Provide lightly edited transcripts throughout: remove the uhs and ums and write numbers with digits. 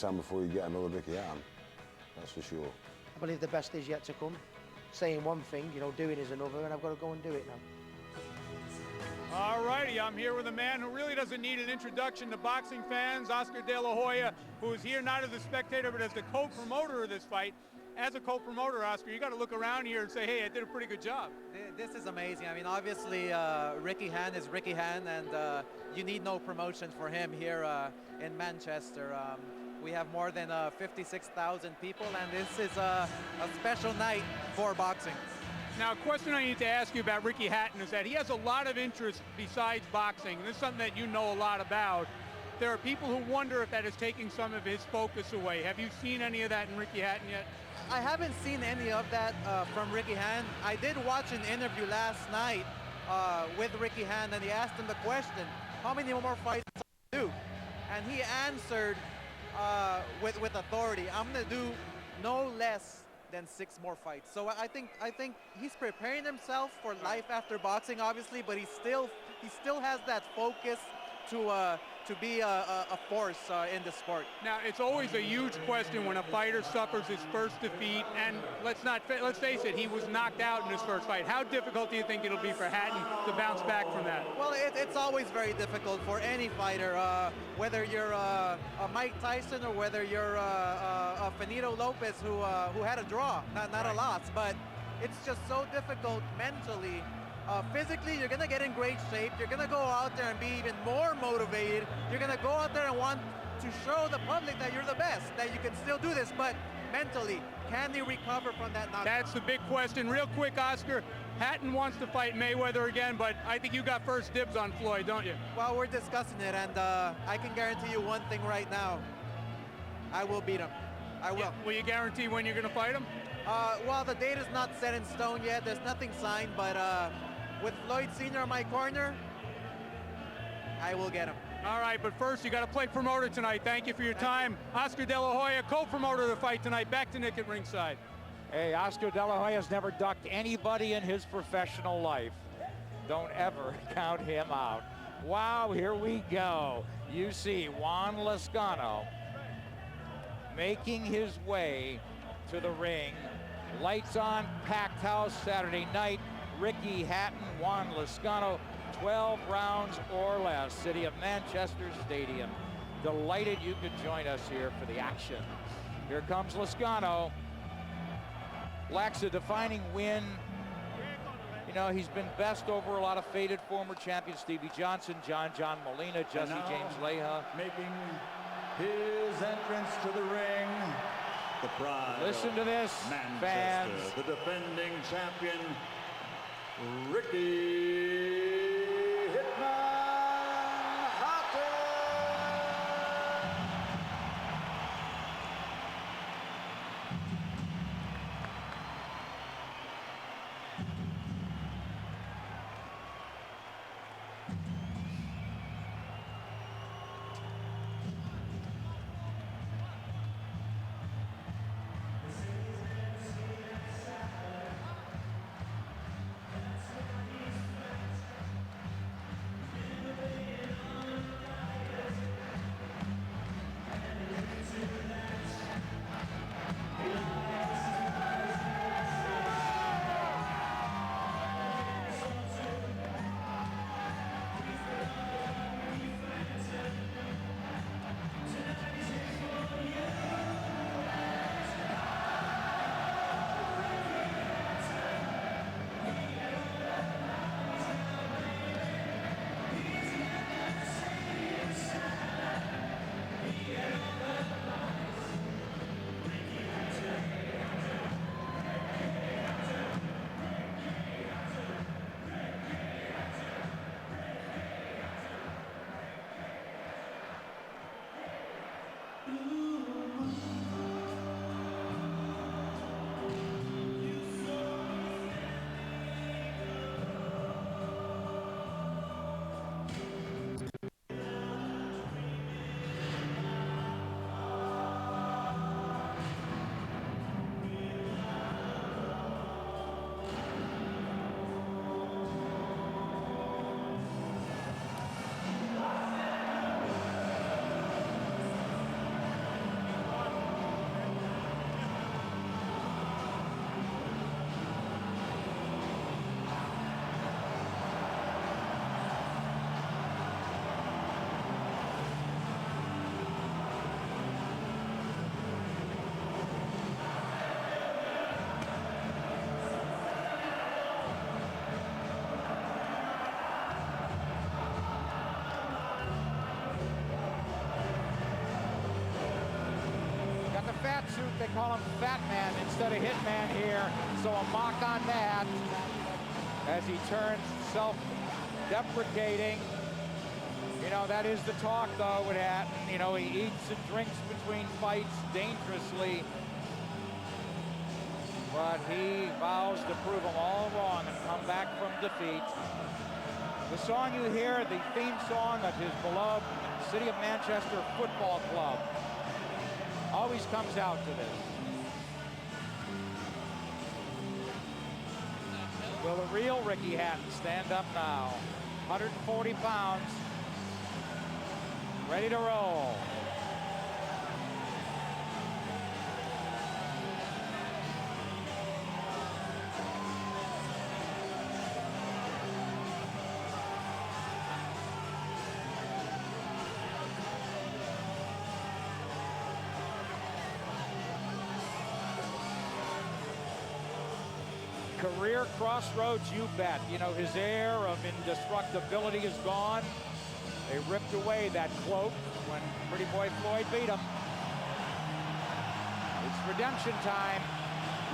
time before you get another Ricky Hatton. That's for sure. I believe the best is yet to come. Saying one thing, you know, doing is another, and I've got to go and do it now. All righty, I'm here with a man who really doesn't need an introduction to boxing fans, Oscar De La Hoya, who is here not as a spectator but as the co-promoter of this fight. As a co-promoter, Oscar, you got to look around here and say, hey, I did a pretty good job. This is amazing. I mean, obviously, Ricky Hatton is Ricky Hatton, and you need no promotion for him here in Manchester. We have more than 56,000 people, and this is a special night for boxing. Now, a question I need to ask you about Ricky Hatton is that he has a lot of interest besides boxing, and this is something that you know a lot about. There are people who wonder if that is taking some of his focus away. Have you seen any of that in Ricky Hatton yet? I haven't seen any of that from Ricky Hatton. I did watch an interview last night with Ricky Hatton, and he asked him the question, how many more fights do you do? And he answered with authority, I'm going to do no less than 6 more fights. So I think he's preparing himself for life after boxing, obviously, but he still has that focus to be a force in the sport. Now, it's always a huge question when a fighter suffers his first defeat, and let's face it, he was knocked out in his first fight. How difficult do you think it'll be for Hatton to bounce back from that? Well, it's always very difficult for any fighter, whether you're a Mike Tyson or whether you're a Finito Lopez who had a draw, not a loss. But it's just so difficult mentally. Physically, you're going to get in great shape. You're going to go out there and be even more motivated. You're going to go out there and want to show the public that you're the best, that you can still do this. But mentally, can he recover from that knockdown? That's the big question. Real quick, Oscar, Hatton wants to fight Mayweather again, but I think you got first dibs on Floyd, don't you? Well, we're discussing it, and I can guarantee you one thing right now. I will beat him. I will. Yeah. Will you guarantee when you're going to fight him? Well, the date is not set in stone yet. There's nothing signed, but with Floyd Sr. in my corner, I will get him. All right, but first you got to play promoter tonight. Thank you for your time. Oscar De La Hoya, co-promoter of the fight tonight. Back to Nick at ringside. Hey, Oscar De La Hoya's never ducked anybody in his professional life. Don't ever count him out. Wow, here we go. You see Juan Lazcano making his way to the ring. Lights on, packed house Saturday night. Ricky Hatton, Juan Lazcano, 12 rounds or less. City of Manchester Stadium. Delighted you could join us here for the action. Here comes Lazcano. Lacks a defining win. You know, he's been best over a lot of faded former champions, Stevie Johnson, John Molina, Jesse James Leija. Making his entrance to the ring, the pride Listen to this, Manchester, fans. the defending champion, Ricky Hitman Hatton. fat suit, they call him Fat Man instead of Hitman here. So a mock on that as he turns self-deprecating. You know, that is the talk, though, with Hatton. You know, he eats and drinks between fights dangerously. But he vows to prove them all wrong and come back from defeat. The song you hear, the theme song of his beloved City of Manchester Football Club, always comes out to this. Will the real Ricky Hatton stand up now? 140 pounds, ready to roll. Career crossroads, you bet. You know, his air of indestructibility is gone. They ripped away that cloak when Pretty Boy Floyd beat him. It's redemption time.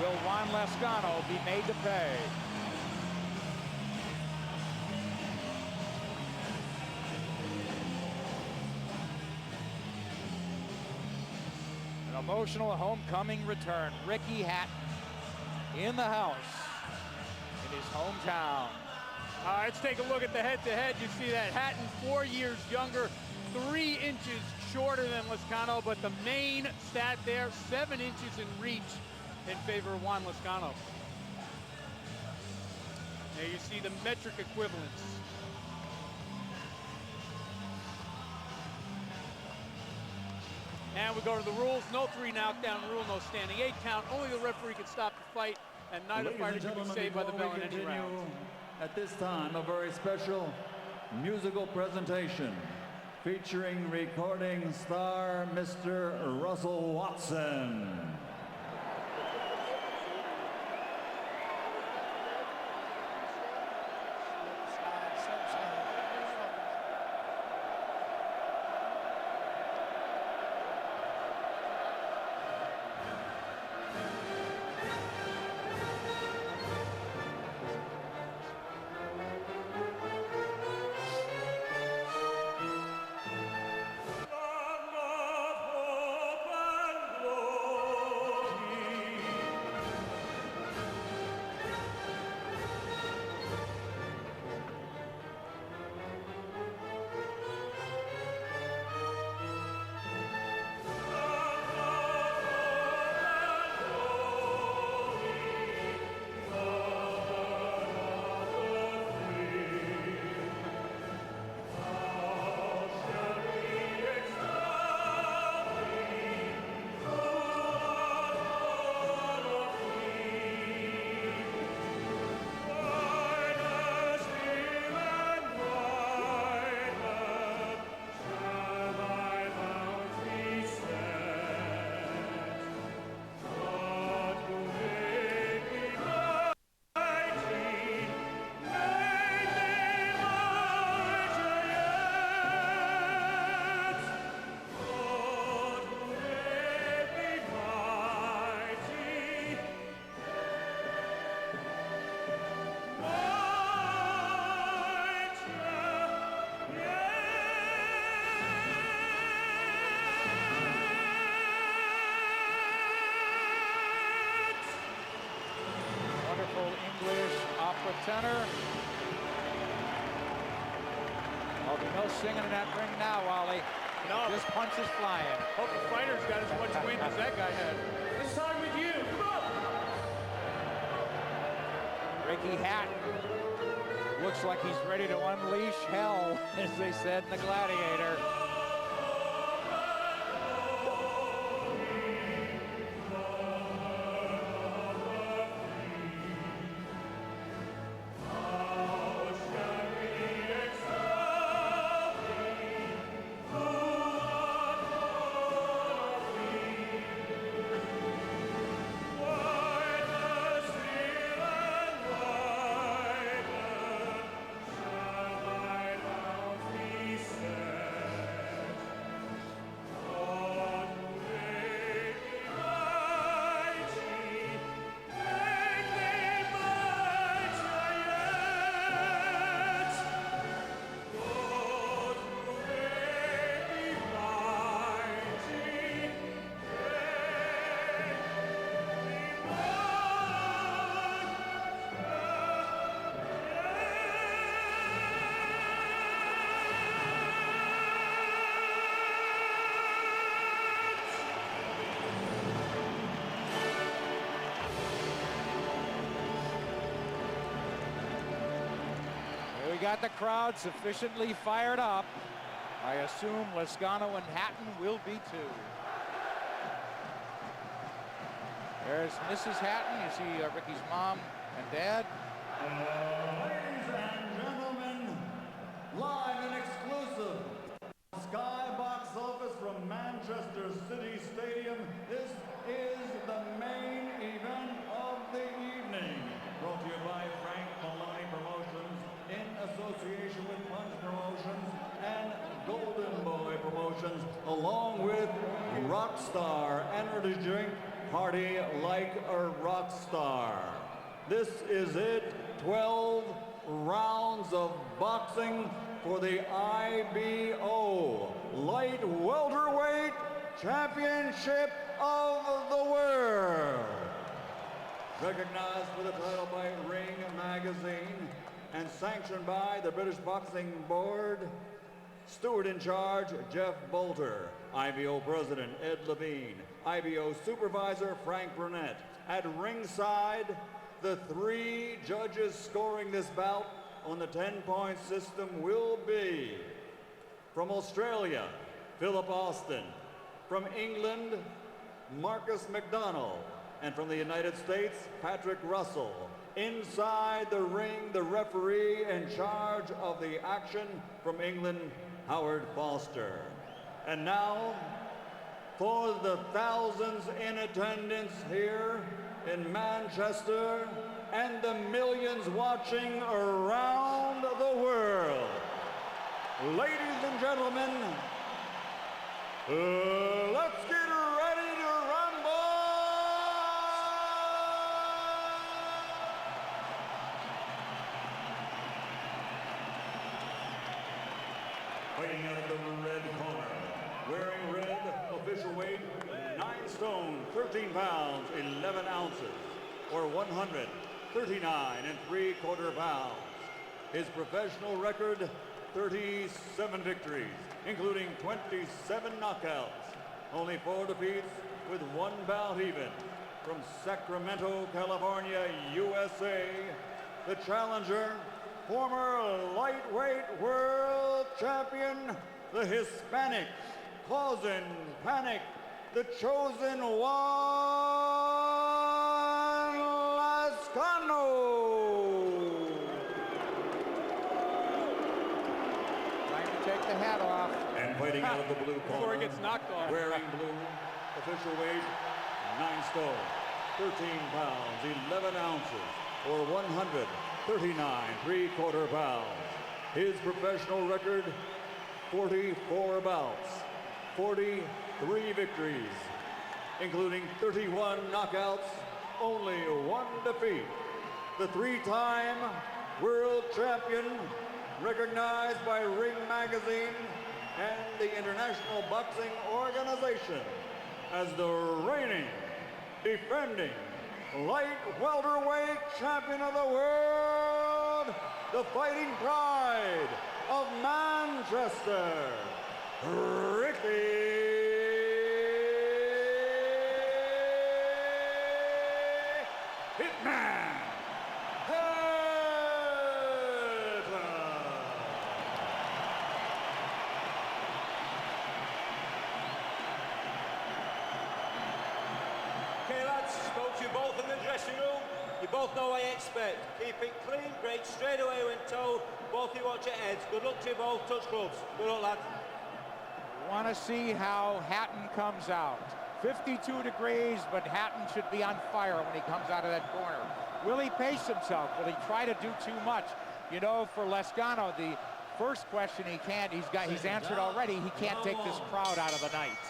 Will Juan Lazcano be made to pay? An emotional homecoming return. Ricky Hatton in the house in his hometown. Let's take a look at the head-to-head. You see that Hatton 4 years younger, 3 inches shorter than Lazcano, but the main stat there, 7 inches in reach in favor of Juan Lazcano. There you see the metric equivalence. And we go to the rules. No 3 knockdown rule, no standing 8 count. Only the referee can stop the fight, and neither fighter can be saved by the bell in any round. At this time, a very special musical presentation featuring recording star Mr. Russell Watson. Tenor. There'll be no singing in that ring now, Wally. No. This punch is flying. Hope the fighter's got as much wind as that guy had. Let's start with you. Come on. Ricky Hatton looks like he's ready to unleash hell, as they said in The Gladiator. We got the crowd sufficiently fired up. I assume Lazcano and Hatton will be too. There's Mrs. Hatton. You see Ricky's mom and dad. Ladies and gentlemen, live and exclusive, Skybox office from Manchester City Stadium. This is the main event of the evening. Brought to you by Frank Maloney Promotions in association with Punch Promotions and Golden Boy Promotions, along with Rockstar Energy Drink. Party like a rock star. This is it, 12 rounds of boxing for the IBO Light Welterweight Championship of the World. Recognized for the title by Ring Magazine and sanctioned by the British Boxing Board. Steward in charge, Jeff Bolter. IBO President, Ed Levine. IBO Supervisor, Frank Burnett. At ringside, the 3 judges scoring this bout on the 10-point system will be from Australia, Philip Austin. From England, Marcus McDonald. And from the United States, Patrick Russell. Inside the ring, the referee in charge of the action from England, Howard Foster. And now, for the thousands in attendance here in Manchester and the millions watching around the world, ladies and gentlemen, let's get ready to rumble! Fighting out of the red corner, wearing red, official weight, 9 stone, 13 pounds, 11 ounces, or 139 3/4 pounds. His professional record, 37 victories, including 27 knockouts, only 4 defeats with 1 bout even. From Sacramento, California, USA, the challenger, former lightweight world champion, the Hispanic Causing Panic, the chosen Juan Lazcano. Time to take the hat off. And fighting out of the blue corner, Before he gets knocked off. wearing blue, official weight, 9 stone, 13 pounds, 11 ounces, or 139 3/4 pounds. His professional record, 44 bouts, 43 victories, including 31 knockouts, only 1 defeat. The 3-time world champion, recognized by Ring Magazine and the International Boxing Organization as the reigning, defending, light welterweight champion of the world, the fighting pride of Manchester, Ricky Hitman Hatton. Okay, lads, spoke to you both in the dressing room. You both know what I expect. Keep it clean, break straight away when told. Both of you watch your heads. Good luck to you both. Touch gloves. Good luck, lads. Want to see how Hatton comes out. 52 degrees, but Hatton should be on fire when he comes out of that corner. Will he pace himself? Will he try to do too much? You know, for Lazcano, the first question he's answered already. He can't take this crowd out of the night.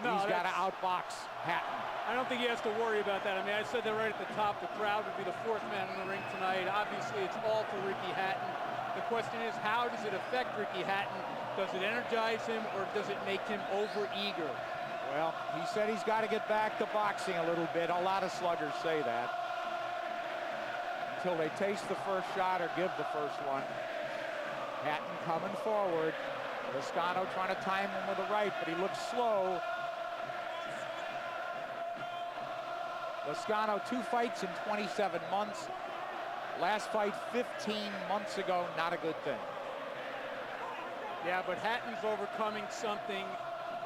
No, He's got to outbox Hatton. I don't think he has to worry about that. I mean, I said that right at the top. The crowd would be the 4th man in the ring tonight. Obviously, it's all for Ricky Hatton. The question is, how does it affect Ricky Hatton? Does it energize him, or does it make him over-eager? Well, he said he's got to get back to boxing a little bit. A lot of sluggers say that. Until they taste the first shot or give the first one. Hatton coming forward. Lazcano trying to time him with a right, but he looks slow. Lazcano, 2 fights in 27 months. Last fight 15 months ago, not a good thing. Yeah, but Hatton's overcoming something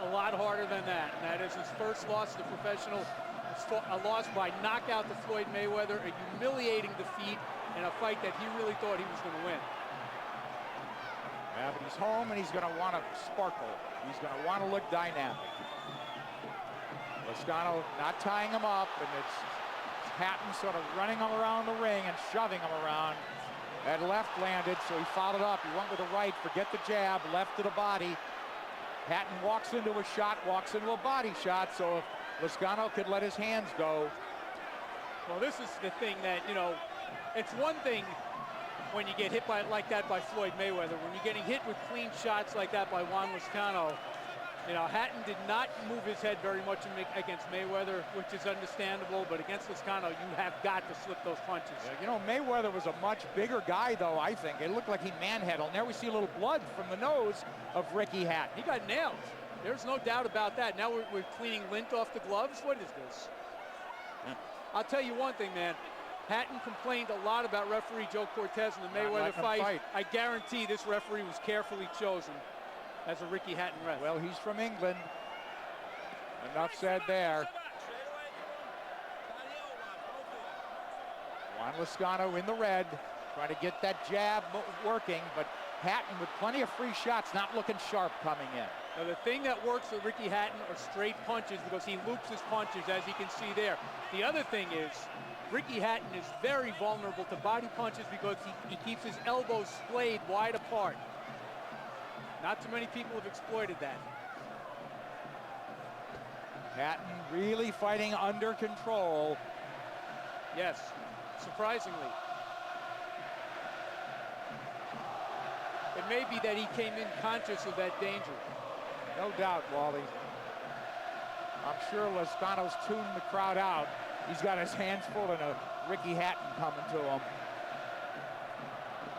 a lot harder than that, and that is his first loss to professional, a loss by knockout to Floyd Mayweather, a humiliating defeat in a fight that he really thought he was going to win. Yeah, but he's home and he's going to want to sparkle. He's going to want to look dynamic. Lazcano not tying him up, and it's Hatton sort of running him around the ring and shoving him around. That left landed, so he followed up. He went with the right, forget the jab, left to the body. Hatton walks into a shot, walks into a body shot, so if Lazcano could let his hands go. Well, this is the thing that, you know, it's one thing when you get hit by like that by Floyd Mayweather. When you're getting hit with clean shots like that by Juan Lazcano, you know, Hatton did not move his head very much against Mayweather, which is understandable, but against Lazcano, you have got to slip those punches. Yeah, you know, Mayweather was a much bigger guy, though, I think. It looked like he manhandled. Now we see a little blood from the nose of Ricky Hatton. He got nailed. There's no doubt about that. Now we're cleaning lint off the gloves. What is this? Yeah. I'll tell you one thing, man. Hatton complained a lot about referee Joe Cortez in the Mayweather fight. I guarantee this referee was carefully chosen as a Ricky Hatton ref. Well, he's from England. Enough said there. Juan Lazcano in the red, trying to get that jab working, but Hatton with plenty of free shots, not looking sharp coming in. Now, the thing that works for Ricky Hatton are straight punches because he loops his punches, as you can see there. The other thing is, Ricky Hatton is very vulnerable to body punches because he keeps his elbows splayed wide apart. Not too many people have exploited that. Hatton really fighting under control. Yes, surprisingly. It may be that he came in conscious of that danger. No doubt, Wally. I'm sure Lazcano's tuned the crowd out. He's got his hands full and a Ricky Hatton coming to him.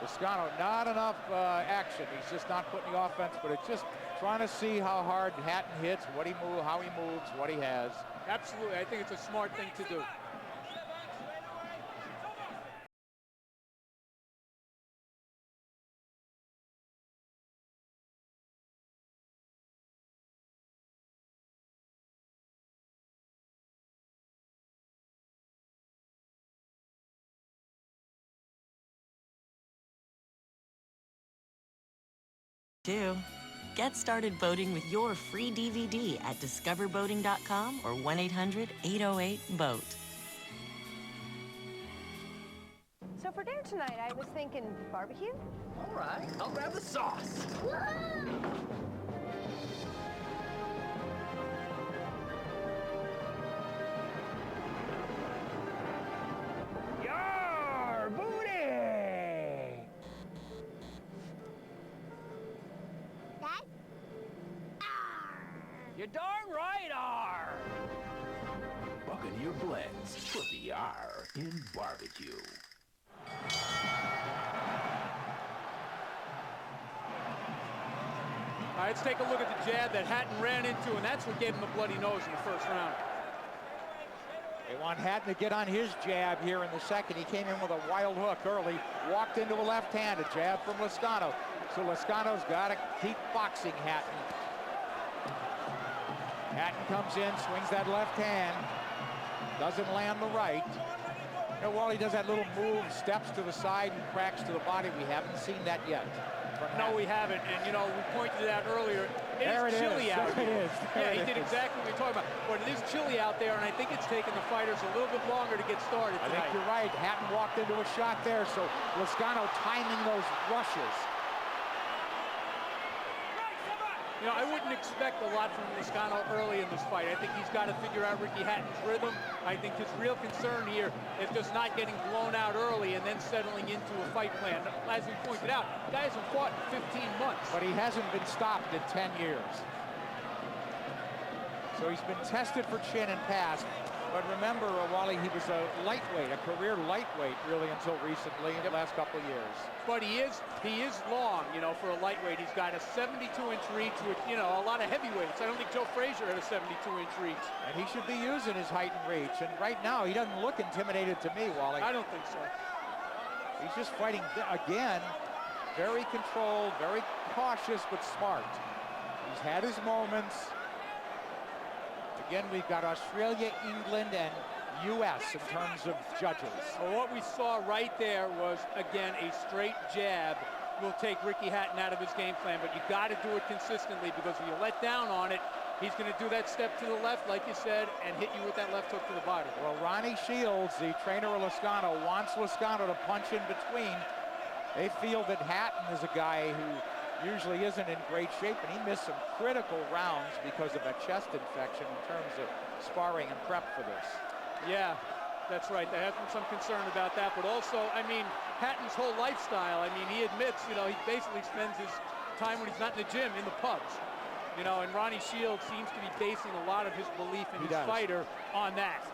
Lazcano, not enough action. He's just not putting the offense, but it's just trying to see how hard Hatton hits, what he moves, how he moves, what he has. Absolutely, I think it's a smart thing to do. Get started voting with your free DVD at discovervoting.com or 1-800-808-VOTE. So for dinner tonight, I was thinking barbecue. All right, I'll grab the sauce. Yar, booty! You're darn right, R. Buccaneer blends. Put the R in barbecue. All right, let's take a look at the jab that Hatton ran into, and that's what gave him the bloody nose in the first round. They want Hatton to get on his jab here in the second. He came in with a wild hook early, walked into a left hand, a jab from Lazcano. So Lazcano's got to keep boxing Hatton. Hatton comes in, swings that left hand, doesn't land the right. You know, Wally does that little move, steps to the side and cracks to the body. We haven't seen that yet. No, we haven't. And, you know, we pointed it out earlier. It's chilly out there. It is. Yeah, he did exactly what we were talking about. But it is chilly out there, and I think it's taken the fighters a little bit longer to get started tonight. I think you're right. Hatton walked into a shot there, so Lazcano timing those rushes. You know, I wouldn't expect a lot from Lazcano early in this fight. I think he's got to figure out Ricky Hatton's rhythm. I think his real concern here is just not getting blown out early and then settling into a fight plan. As we pointed out, the guy hasn't fought in 15 months. But he hasn't been stopped in 10 years. So he's been tested for chin and past. But remember, Wally, he was a lightweight, a career lightweight, really, until recently, in the last couple of years. But he is long, you know, for a lightweight. He's got a 72-inch reach with, you know, a lot of heavyweights. I don't think Joe Frazier had a 72-inch reach. And he should be using his height and reach. And right now, he doesn't look intimidated to me, Wally. I don't think so. He's just fighting, again, very controlled, very cautious, but smart. He's had his moments. Again, we've got Australia, England, and U.S. in terms of judges. Well, what we saw right there was, again, a straight jab will take Ricky Hatton out of his game plan, but you got to do it consistently, because if you let down on it, he's going to do that step to the left, like you said, and hit you with that left hook to the body. Well, Ronnie Shields, the trainer of Lazcano, wants Lazcano to punch in between. They feel that Hatton is a guy who usually isn't in great shape, and he missed some critical rounds because of a chest infection in terms of sparring and prep for this. Yeah, that's right. There has been some concern about that, but also, I mean, Hatton's whole lifestyle, I mean, he admits, you know, he basically spends his time when he's not in the gym, in the pubs. You know, and Ronnie Shields seems to be basing a lot of his belief in his fighter on that.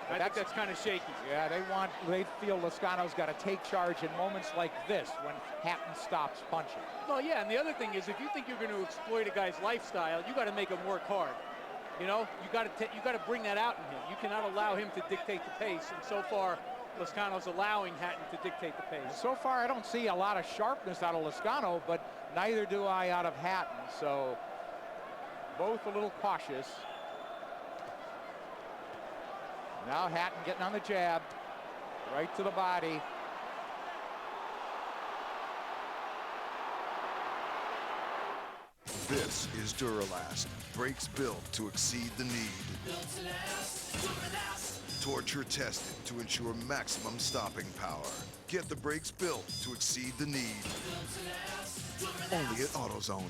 I think that's kind of shaky. Yeah, they feel Lazcano's got to take charge in moments like this when Hatton stops punching. Well, yeah, and the other thing is, if you think you're going to exploit a guy's lifestyle, you got to make him work hard. You know, you got to bring that out in him. You cannot allow him to dictate the pace, and so far, Lazcano's allowing Hatton to dictate the pace. So far, I don't see a lot of sharpness out of Lazcano, but neither do I out of Hatton, so both a little cautious. Now Hatton getting on the jab, right to the body. This is Duralast, brakes built to exceed the need. Torture tested to ensure maximum stopping power. Get the brakes built to exceed the need. Only at AutoZone.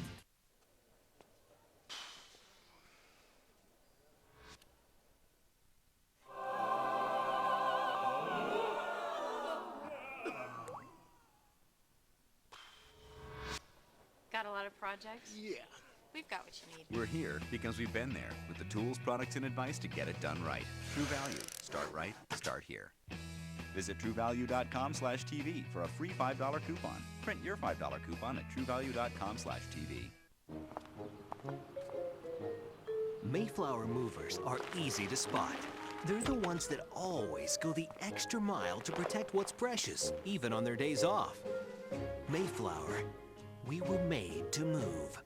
Got a lot of projects? Yeah. We've got what you need. We're here because we've been there with the tools, products, and advice to get it done right. True Value. Start right. Start here. Visit TrueValue.com/TV for a free $5 coupon. Print your $5 coupon at TrueValue.com/TV. Mayflower movers are easy to spot. They're the ones that always go the extra mile to protect what's precious, even on their days off. Mayflower, we were made to move.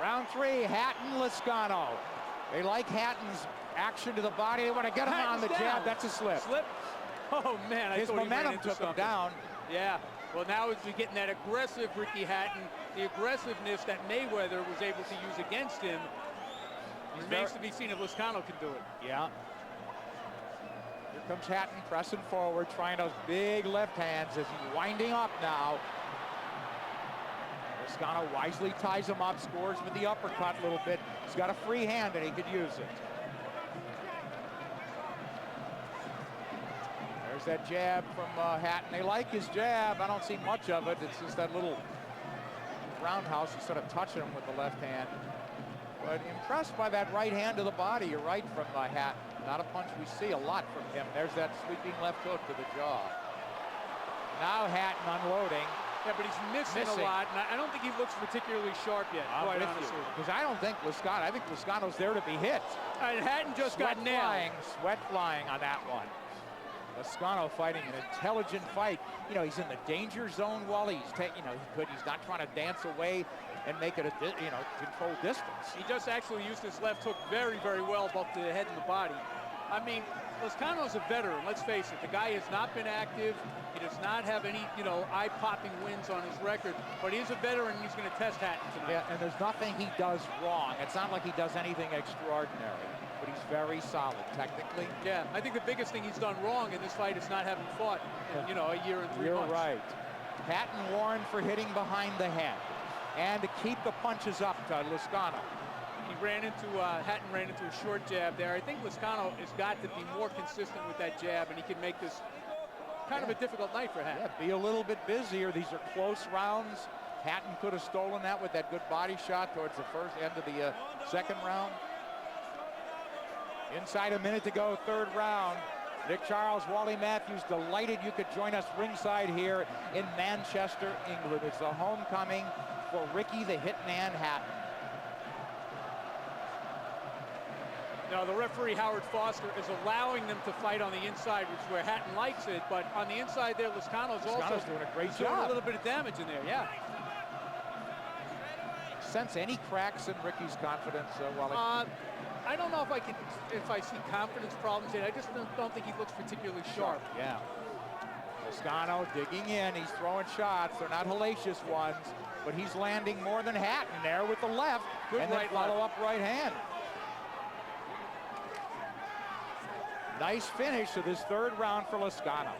Round three, Hatton, Lazcano. They like Hatton's action to the body. They want to get him on the jab. That's a slip. Slip? Oh, man. His momentum took him down. Yeah. Well, now as we getting that aggressive Ricky Hatton, the aggressiveness that Mayweather was able to use against him, remains to be seen if Lazcano can do it. Yeah. Here comes Hatton pressing forward, trying those big left hands as he's winding up now. Lazcano wisely ties him up, scores with the uppercut a little bit. He's got a free hand and he could use it. There's that jab from Hatton. They like his jab. I don't see much of it. It's just that little roundhouse instead of touching him with the left hand. But impressed by that right hand to the body. You're right, from Hatton. Not a punch we see a lot from him. There's that sweeping left hook to the jaw. Now Hatton unloading. Yeah, but he's missing a lot, and I don't think he looks particularly sharp yet, quite honestly. Because I don't think Lazcano, I think Lazcano's there to be hit. And Hatton just got nailed. Sweat flying on that one. Lazcano fighting an intelligent fight. You know, he's in the danger zone while he's taking, he's not trying to dance away and make it a, controlled distance. He just actually used his left hook very, very well, both to the head and the body. I mean, Lazcano's a veteran, let's face it. The guy has not been active. He does not have any, eye-popping wins on his record, but he is a veteran and he's going to test Hatton tonight. Yeah, and there's nothing he does wrong. It's not like he does anything extraordinary, but he's very solid technically. Yeah, I think the biggest thing he's done wrong in this fight is not having fought in, a year and 3 months. You're right. Hatton warned for hitting behind the head and to keep the punches up to Lazcano. Hatton ran into a short jab there. I think Lazcano has got to be more consistent with that jab, and he can make this kind of a difficult night for Hatton. Yeah, be a little bit busier. These are close rounds. Hatton could have stolen that with that good body shot towards the end of the second round. Inside a minute to go, third round. Nick Charles, Wally Matthews, delighted you could join us ringside here in Manchester, England. It's the homecoming for Ricky the Hitman Hatton. No, the referee, Howard Foster, is allowing them to fight on the inside, which is where Hatton likes it, but on the inside there, Lazcano's also doing a great doing job. a little bit of damage in there, yeah. Sense any cracks in Ricky's confidence while I don't know if I see confidence problems in it. I just don't think he looks particularly sharp. Yeah. Lazcano digging in. He's throwing shots. They're not hellacious ones, but he's landing more than Hatton there with the left. Good and right then follow-up right hand. Nice finish to this third round for Lazcano.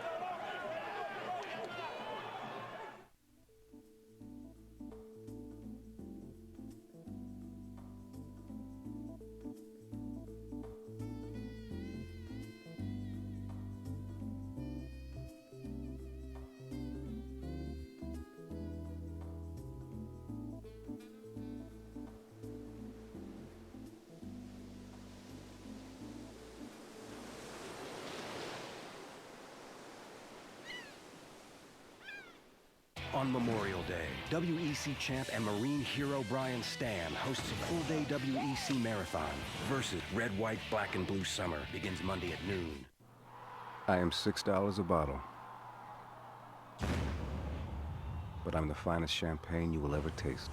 On Memorial Day, WEC champ and Marine hero Brian Stam hosts a full-day WEC marathon versus Red, White, Black, and Blue Summer begins Monday at noon. I am $6 a bottle, but I'm the finest champagne you will ever taste.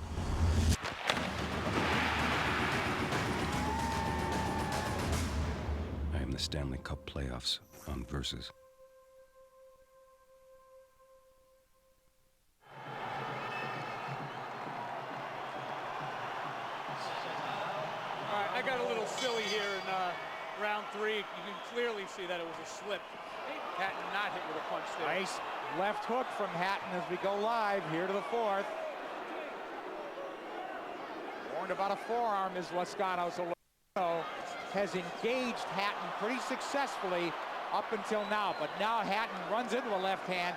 I am the Stanley Cup playoffs on Versus. I got a little silly here in round 3. You can clearly see that it was a slip. Hatton not hit with a punch there. Nice left hook from Hatton as we go live here to the 4th. Warned about a forearm is Lazcano, so Lazcano has engaged Hatton pretty successfully up until now, but now Hatton runs into the left hand,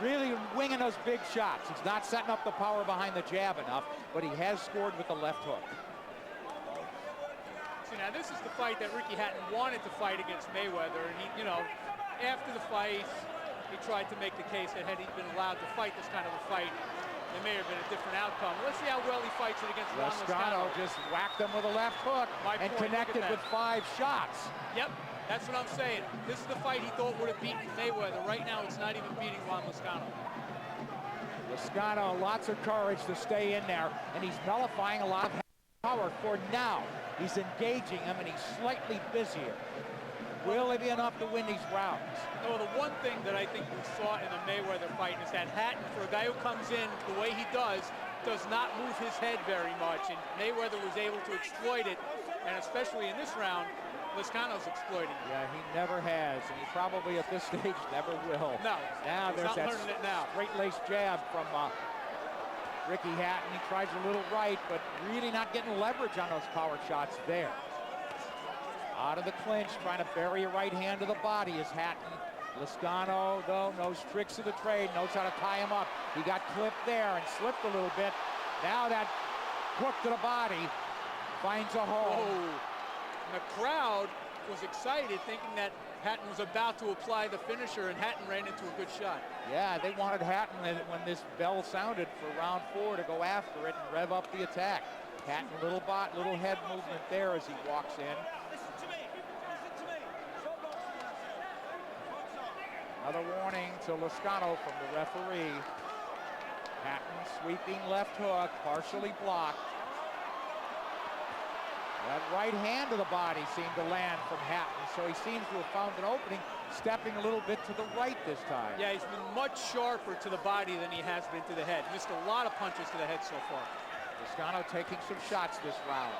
really winging those big shots. He's not setting up the power behind the jab enough, but he has scored with the left hook. Now this is the fight that Ricky Hatton wanted to fight against Mayweather, and he, you know, after the fight, he tried to make the case that had he been allowed to fight this kind of a fight, there may have been a different outcome. Let's see how well he fights it against Juan Lazcano just whacked him with a left hook and connected with 5 shots. Yep, that's what I'm saying. This is the fight he thought would have beaten Mayweather. Right now, it's not even beating Juan Lazcano. Lazcano, lots of courage to stay in there, and he's nullifying a lot of power for now. He's engaging him, and he's slightly busier. Will it be enough to win these rounds? Well, the one thing that I think we saw in the Mayweather fight is that Hatton, for a guy who comes in the way he does not move his head very much, and Mayweather was able to exploit it, and especially in this round, Lazcano's exploiting it. Yeah, he never has, and he probably at this stage never will. No, now he's there's not that learning it now. straight-laced jab from Ricky Hatton. He tries a little right, but really not getting leverage on those power shots there. Out of the clinch, trying to bury a right hand to the body is Hatton. Lazcano, though, knows tricks of the trade, knows how to tie him up. He got clipped there and slipped a little bit. Now that hook to the body finds a hole. And the crowd was excited, thinking that Hatton was about to apply the finisher, and Hatton ran into a good shot. Yeah, they wanted Hatton, when this bell sounded for round 4, to go after it and rev up the attack. Hatton, little head movement there as he walks in. Another warning to Lazcano from the referee. Hatton sweeping left hook, partially blocked. That right hand to the body seemed to land from Hatton, so he seems to have found an opening, stepping a little bit to the right this time. Yeah, he's been much sharper to the body than he has been to the head. Missed a lot of punches to the head so far. Lazcano taking some shots this round.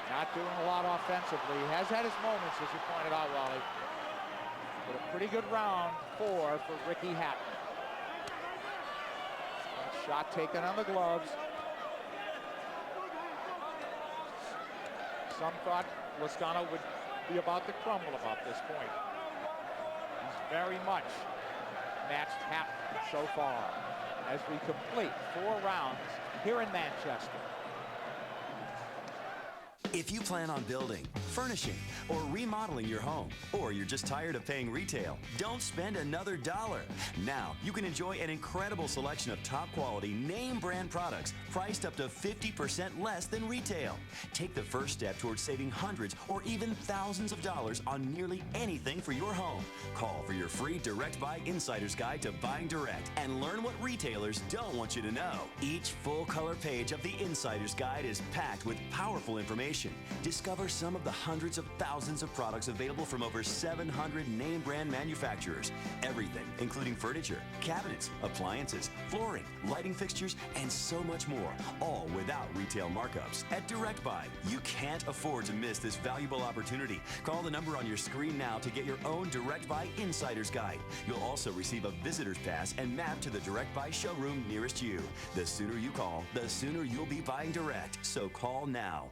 Not doing a lot offensively. He has had his moments, as you pointed out, Wally. But a pretty good round 4 for Ricky Hatton. Shot taken on the gloves. Some thought Lazcano would be about to crumble about this point. He's very much matched Hatton so far as we complete 4 rounds here in Manchester. If you plan on building, furnishing, or remodeling your home, or you're just tired of paying retail, don't spend another dollar. Now, you can enjoy an incredible selection of top quality name brand products priced up to 50% less than retail. Take the first step towards saving hundreds or even thousands of dollars on nearly anything for your home. Call for your free Direct Buy Insider's Guide to Buying Direct and learn what retailers don't want you to know. Each full color page of the Insider's Guide is packed with powerful information. Discover some of the hundreds of thousands of products available from over 700 name brand manufacturers. Everything, including furniture, cabinets, appliances, flooring, lighting fixtures, and so much more, all without retail markups. At Direct Buy, you can't afford to miss this valuable opportunity. Call the number on your screen now to get your own Direct Buy Insider's Guide. You'll also receive a visitor's pass and map to the Direct Buy showroom nearest you. The sooner you call, the sooner you'll be buying direct. So call now.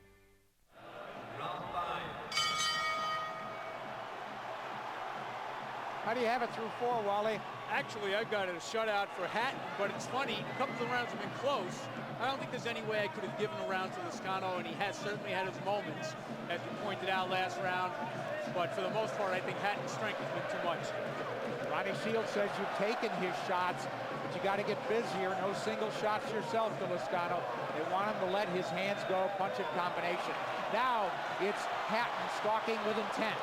How do you have it through 4, Wally? Actually, I've got a shutout for Hatton, but it's funny, a couple of the rounds have been close. I don't think there's any way I could have given a round to Lazcano, and he has certainly had his moments, as you pointed out last round. But for the most part, I think Hatton's strength has been too much. Ronnie Shields says you've taken his shots, but you got to get busier. No single shots yourself to Lazcano. They want him to let his hands go, punch in combination. Now it's Hatton stalking with intent.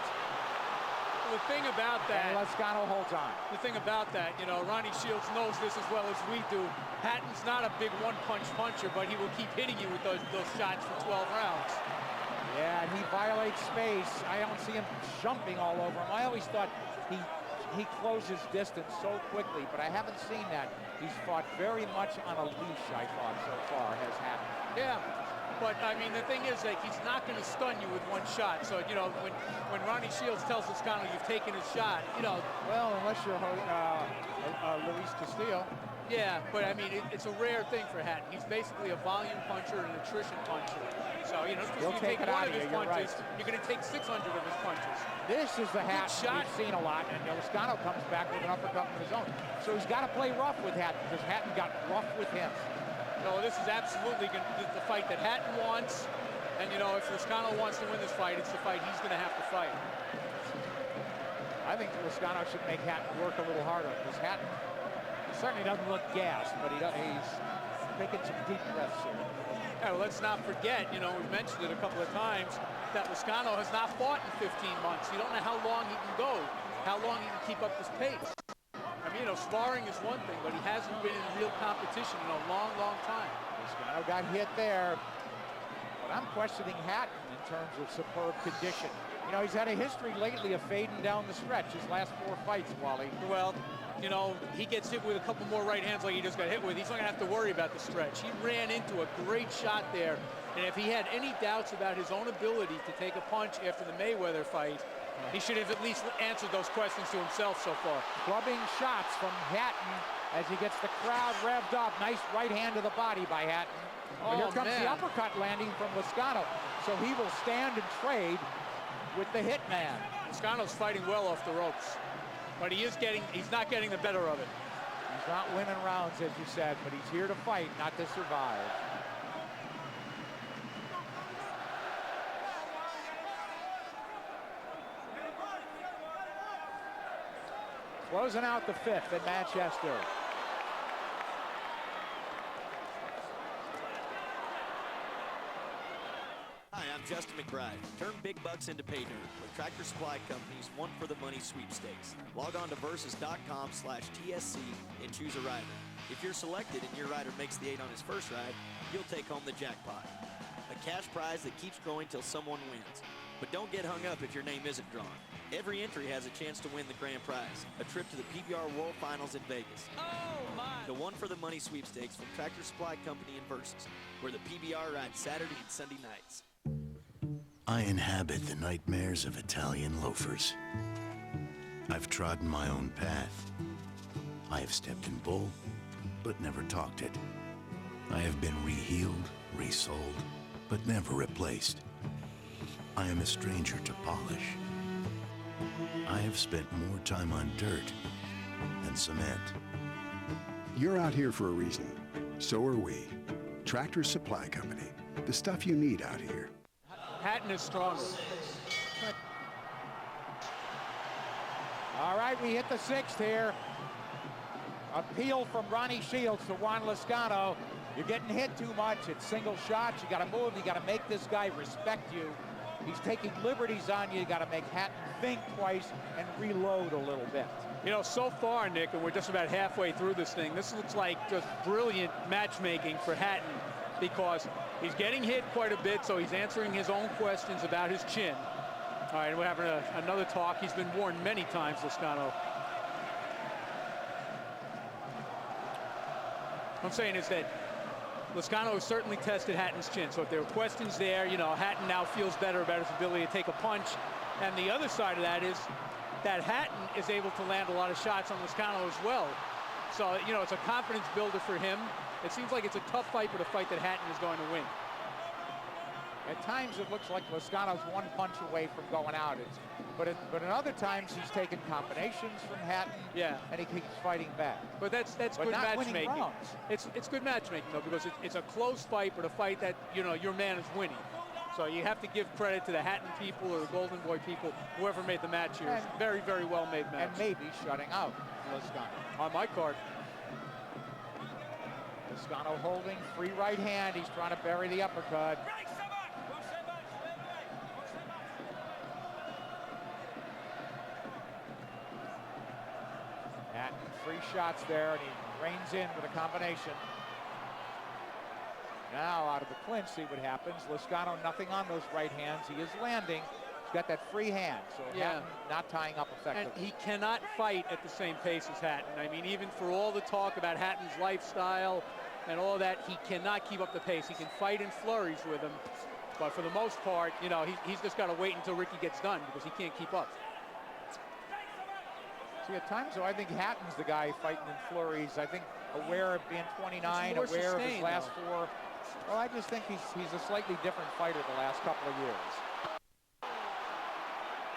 The thing about that, and Lazcano holds on. The thing about that, you know, Ronnie Shields knows this as well as we do. Hatton's not a big one-punch puncher, but he will keep hitting you with those shots for 12 rounds. Yeah, and he violates space. I don't see him jumping all over him. I always thought he closes distance so quickly, but I haven't seen that. He's fought very much on a leash, I thought, so far, has Hatton. Yeah. But, I mean, the thing is that he's not going to stun you with one shot. So, you know, when Ronnie Shields tells Lazcano you've taken his shot, you know. Well, unless you're Luis Castillo. Yeah, but, I mean, it's a rare thing for Hatton. He's basically a volume puncher and an attrition puncher. So, you know, He'll you take one of his punches, right. You're going to take 600 of his punches. This is the Hatton we've seen a lot, and Lazcano comes back with an uppercut of his own. So he's got to play rough with Hatton, because Hatton got rough with him. No, this is absolutely the fight that Hatton wants. And, you know, if Lazcano wants to win this fight, it's the fight he's going to have to fight. I think Lazcano should make Hatton work a little harder, because Hatton certainly doesn't look gassed, but he's taking some deep breaths here. Yeah, well, let's not forget, you know, we've mentioned it a couple of times, that Lazcano has not fought in 15 months. You don't know how long he can go, how long he can keep up this pace. I mean, you know, sparring is one thing, but he hasn't been in real competition in a long, long time. Lazcano got hit there, but I'm questioning Hatton in terms of superb condition. You know, he's had a history lately of fading down the stretch, his last 4 fights, Wally. Well, you know, he gets hit with a couple more right hands like he just got hit with. He's not going to have to worry about the stretch. He ran into a great shot there, and if he had any doubts about his own ability to take a punch after the Mayweather fight, he should have at least answered those questions to himself so far. Clubbing shots from Hatton as he gets the crowd revved up. Nice right hand to the body by Hatton. Oh, here comes the uppercut landing from Lazcano. So he will stand and trade with the Hitman. Lazcano's fighting well off the ropes, but he's not getting the better of it. He's not winning rounds, as you said, but he's here to fight, not to survive. Closing out the 5th in Manchester. Hi, I'm Justin McBride. Turn big bucks into pay dirt with Tractor Supply Company's One for the Money sweepstakes. Log on to versus.com/TSC and choose a rider. If you're selected and your rider makes the 8 on his first ride, you'll take home the jackpot. A cash prize that keeps growing till someone wins. But don't get hung up if your name isn't drawn. Every entry has a chance to win the grand prize, a trip to the PBR World Finals in Vegas. Oh my! The One for the Money sweepstakes from Tractor Supply Company and Versus, where the PBR rides Saturday and Sunday nights. I inhabit the nightmares of Italian loafers. I've trodden my own path. I have stepped in bull, but never talked it. I have been rehealed, resold, but never replaced. I am a stranger to polish. I have spent more time on dirt than cement. You're out here for a reason. So are we. Tractor Supply Company. The stuff you need out here. Hatton is stronger. All right, we hit the 6th here. Appeal from Ronnie Shields to Juan Lazcano. You're getting hit too much. It's single shots. You got to move. You got to make this guy respect you. He's taking liberties on you. You got to make Hatton think twice and reload a little bit. You know, so far, Nick, and we're just about halfway through this thing, this looks like just brilliant matchmaking for Hatton because he's getting hit quite a bit, so he's answering his own questions about his chin. All right, we're having another talk. He's been warned many times, Lazcano. What I'm saying is that Lazcano has certainly tested Hatton's chin. So if there were questions there, you know, Hatton now feels better about his ability to take a punch. And the other side of that is that Hatton is able to land a lot of shots on Lazcano as well. So, you know, it's a confidence builder for him. It seems like it's a tough fight, but a fight that Hatton is going to win. At times it looks like Lazcano's one punch away from going out. But in other times he's taken combinations from Hatton. Yeah. And he keeps fighting back. But that's good matchmaking. It's good matchmaking though, because it's a close fight, but a fight that, you know, your man is winning. So you have to give credit to the Hatton people or the Golden Boy people, whoever made the match here. It's very, very well made match. And maybe shutting out Lazcano. On my card. Lazcano holding free right hand. He's trying to bury the uppercut. Hatton, 3 shots there, and he reins in with a combination. Now out of the clinch, see what happens. Lazcano nothing on those right hands. He is landing. He's got that free hand, so Hatton not tying up effectively. And he cannot fight at the same pace as Hatton. I mean, even for all the talk about Hatton's lifestyle and all that, he cannot keep up the pace. He can fight in flurries with him, but for the most part, you know, he's just got to wait until Ricky gets done because he can't keep up. See, at times, though, I think Hatton's the guy fighting in flurries. I think aware of being 29, aware of his last 4. Well, I just think he's a slightly different fighter the last couple of years.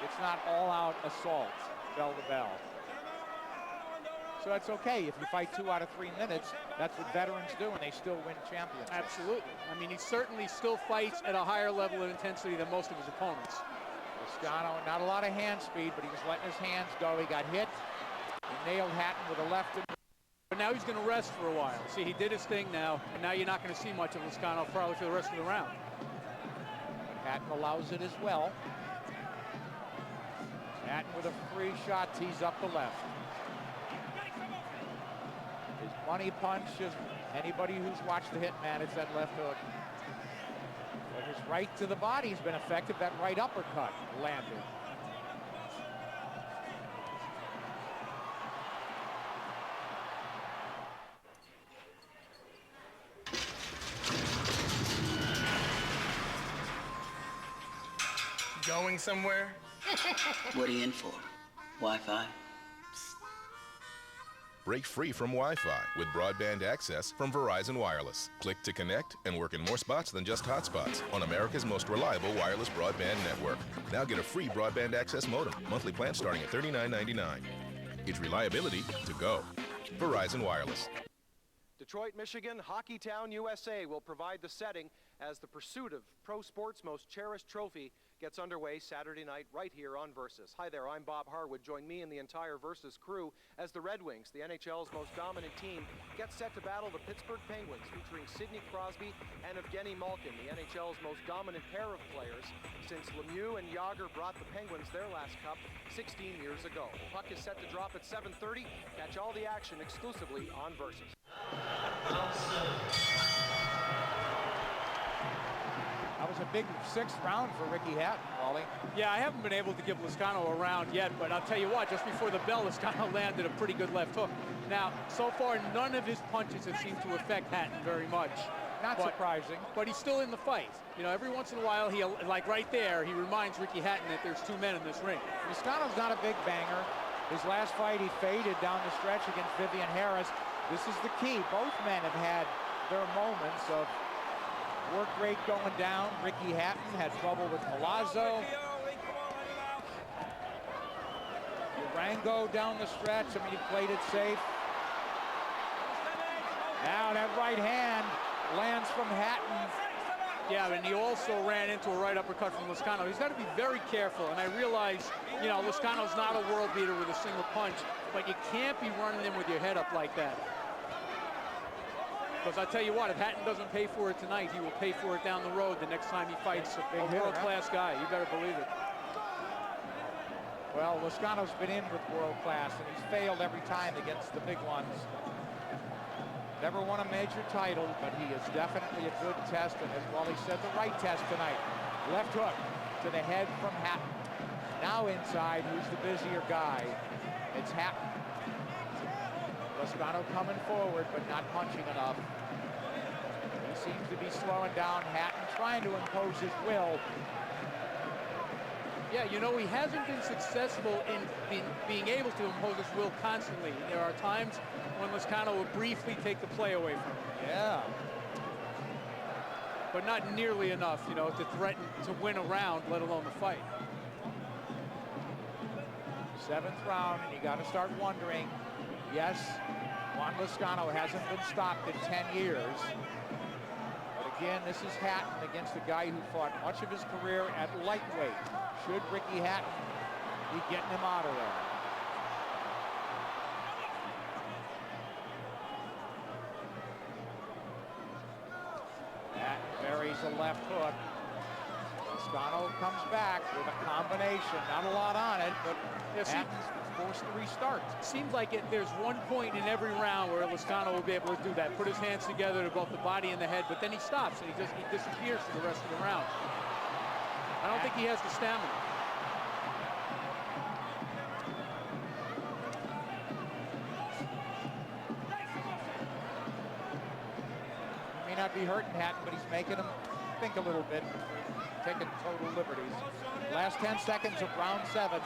It's not all-out assault, bell to bell. So that's okay. If you fight 2 out of 3 minutes, that's what veterans do, and they still win championships. Absolutely. I mean, he certainly still fights at a higher level of intensity than most of his opponents. Lazcano, not a lot of hand speed, but he was letting his hands go. He got hit. He nailed Hatton with a left. But now he's going to rest for a while. See, he did his thing now, and now you're not going to see much of Lazcano probably for the rest of the round. Hatton allows it as well. Hatton with a free shot, tees up the left. His money punch is anybody who's watched the Hitman, it's that left hook. But his right to the body's been effective. That right uppercut landed. Going somewhere? What are you in for? Wi-Fi? Break free from Wi-Fi with broadband access from Verizon Wireless. Click to connect and work in more spots than just hotspots on America's most reliable wireless broadband network. Now get a free broadband access modem. Monthly plan starting at $39.99. It's reliability to go. Verizon Wireless. Detroit, Michigan, Hockey Town, USA will provide the setting as the pursuit of pro sports' most cherished trophy gets underway Saturday night right here on Versus. Hi there, I'm Bob Harwood. Join me and the entire Versus crew as the Red Wings, the NHL's most dominant team, get set to battle the Pittsburgh Penguins, featuring Sidney Crosby and Evgeny Malkin, the NHL's most dominant pair of players since Lemieux and Yager brought the Penguins their last cup 16 years ago. Puck is set to drop at 7:30. Catch all the action exclusively on Versus. That was a big 6th round for Ricky Hatton, Wally. Yeah, I haven't been able to give Lazcano a round yet, but I'll tell you what, just before the bell, Lazcano landed a pretty good left hook. Now, so far, none of his punches have seemed to affect Hatton very much. Not surprising. But he's still in the fight. You know, every once in a while, he, like right there, he reminds Ricky Hatton that there's 2 men in this ring. Lazcano's not a big banger. His last fight, he faded down the stretch against Vivian Harris. This is the key. Both men have had their moments of work rate going down. Ricky Hatton had trouble with Palazzo. Durango down the stretch. I mean, he played it safe. Now that right hand lands from Hatton Yeah, and he also ran into a right uppercut from Lazcano. He's got to be very careful, and I realize, you know, Lazcano's not a world beater with a single punch, but you can't be running in with your head up like that. Because I tell you what, if Hatton doesn't pay for it tonight, he will pay for it down the road the next time he fights a world-class guy. You better believe it. Well, Lazcano's been in with world-class, and he's failed every time against the big ones. Never won a major title, but he is definitely a good test, and as Wally said, the right test tonight. Left hook to the head from Hatton. Now inside, who's the busier guy? It's Hatton. Lazcano coming forward, but not punching enough. He seems to be slowing down. Hatton trying to impose his will. Yeah, you know, he hasn't been successful in being able to impose his will constantly. There are times when Lazcano will briefly take the play away from him. Yeah. But not nearly enough, you know, to threaten to win a round, let alone the fight. 7th round, and you got to start wondering, yes, Juan Lazcano hasn't been stopped in 10 years. But again, this is Hatton against a guy who fought much of his career at lightweight. Should Ricky Hatton be getting him out of there? Hatton buries a left hook. Lazcano comes back with a combination. Not a lot on it, but Hatton's forced to restart. Seems like there's one point in every round where Lazcano will be able to do that. Put his hands together to both the body and the head, but then he stops and he disappears for the rest of the round. I don't think he has the stamina. He may not be hurting Hatton, but he's making him think a little bit, taking total liberties. Last 10 seconds of round 7.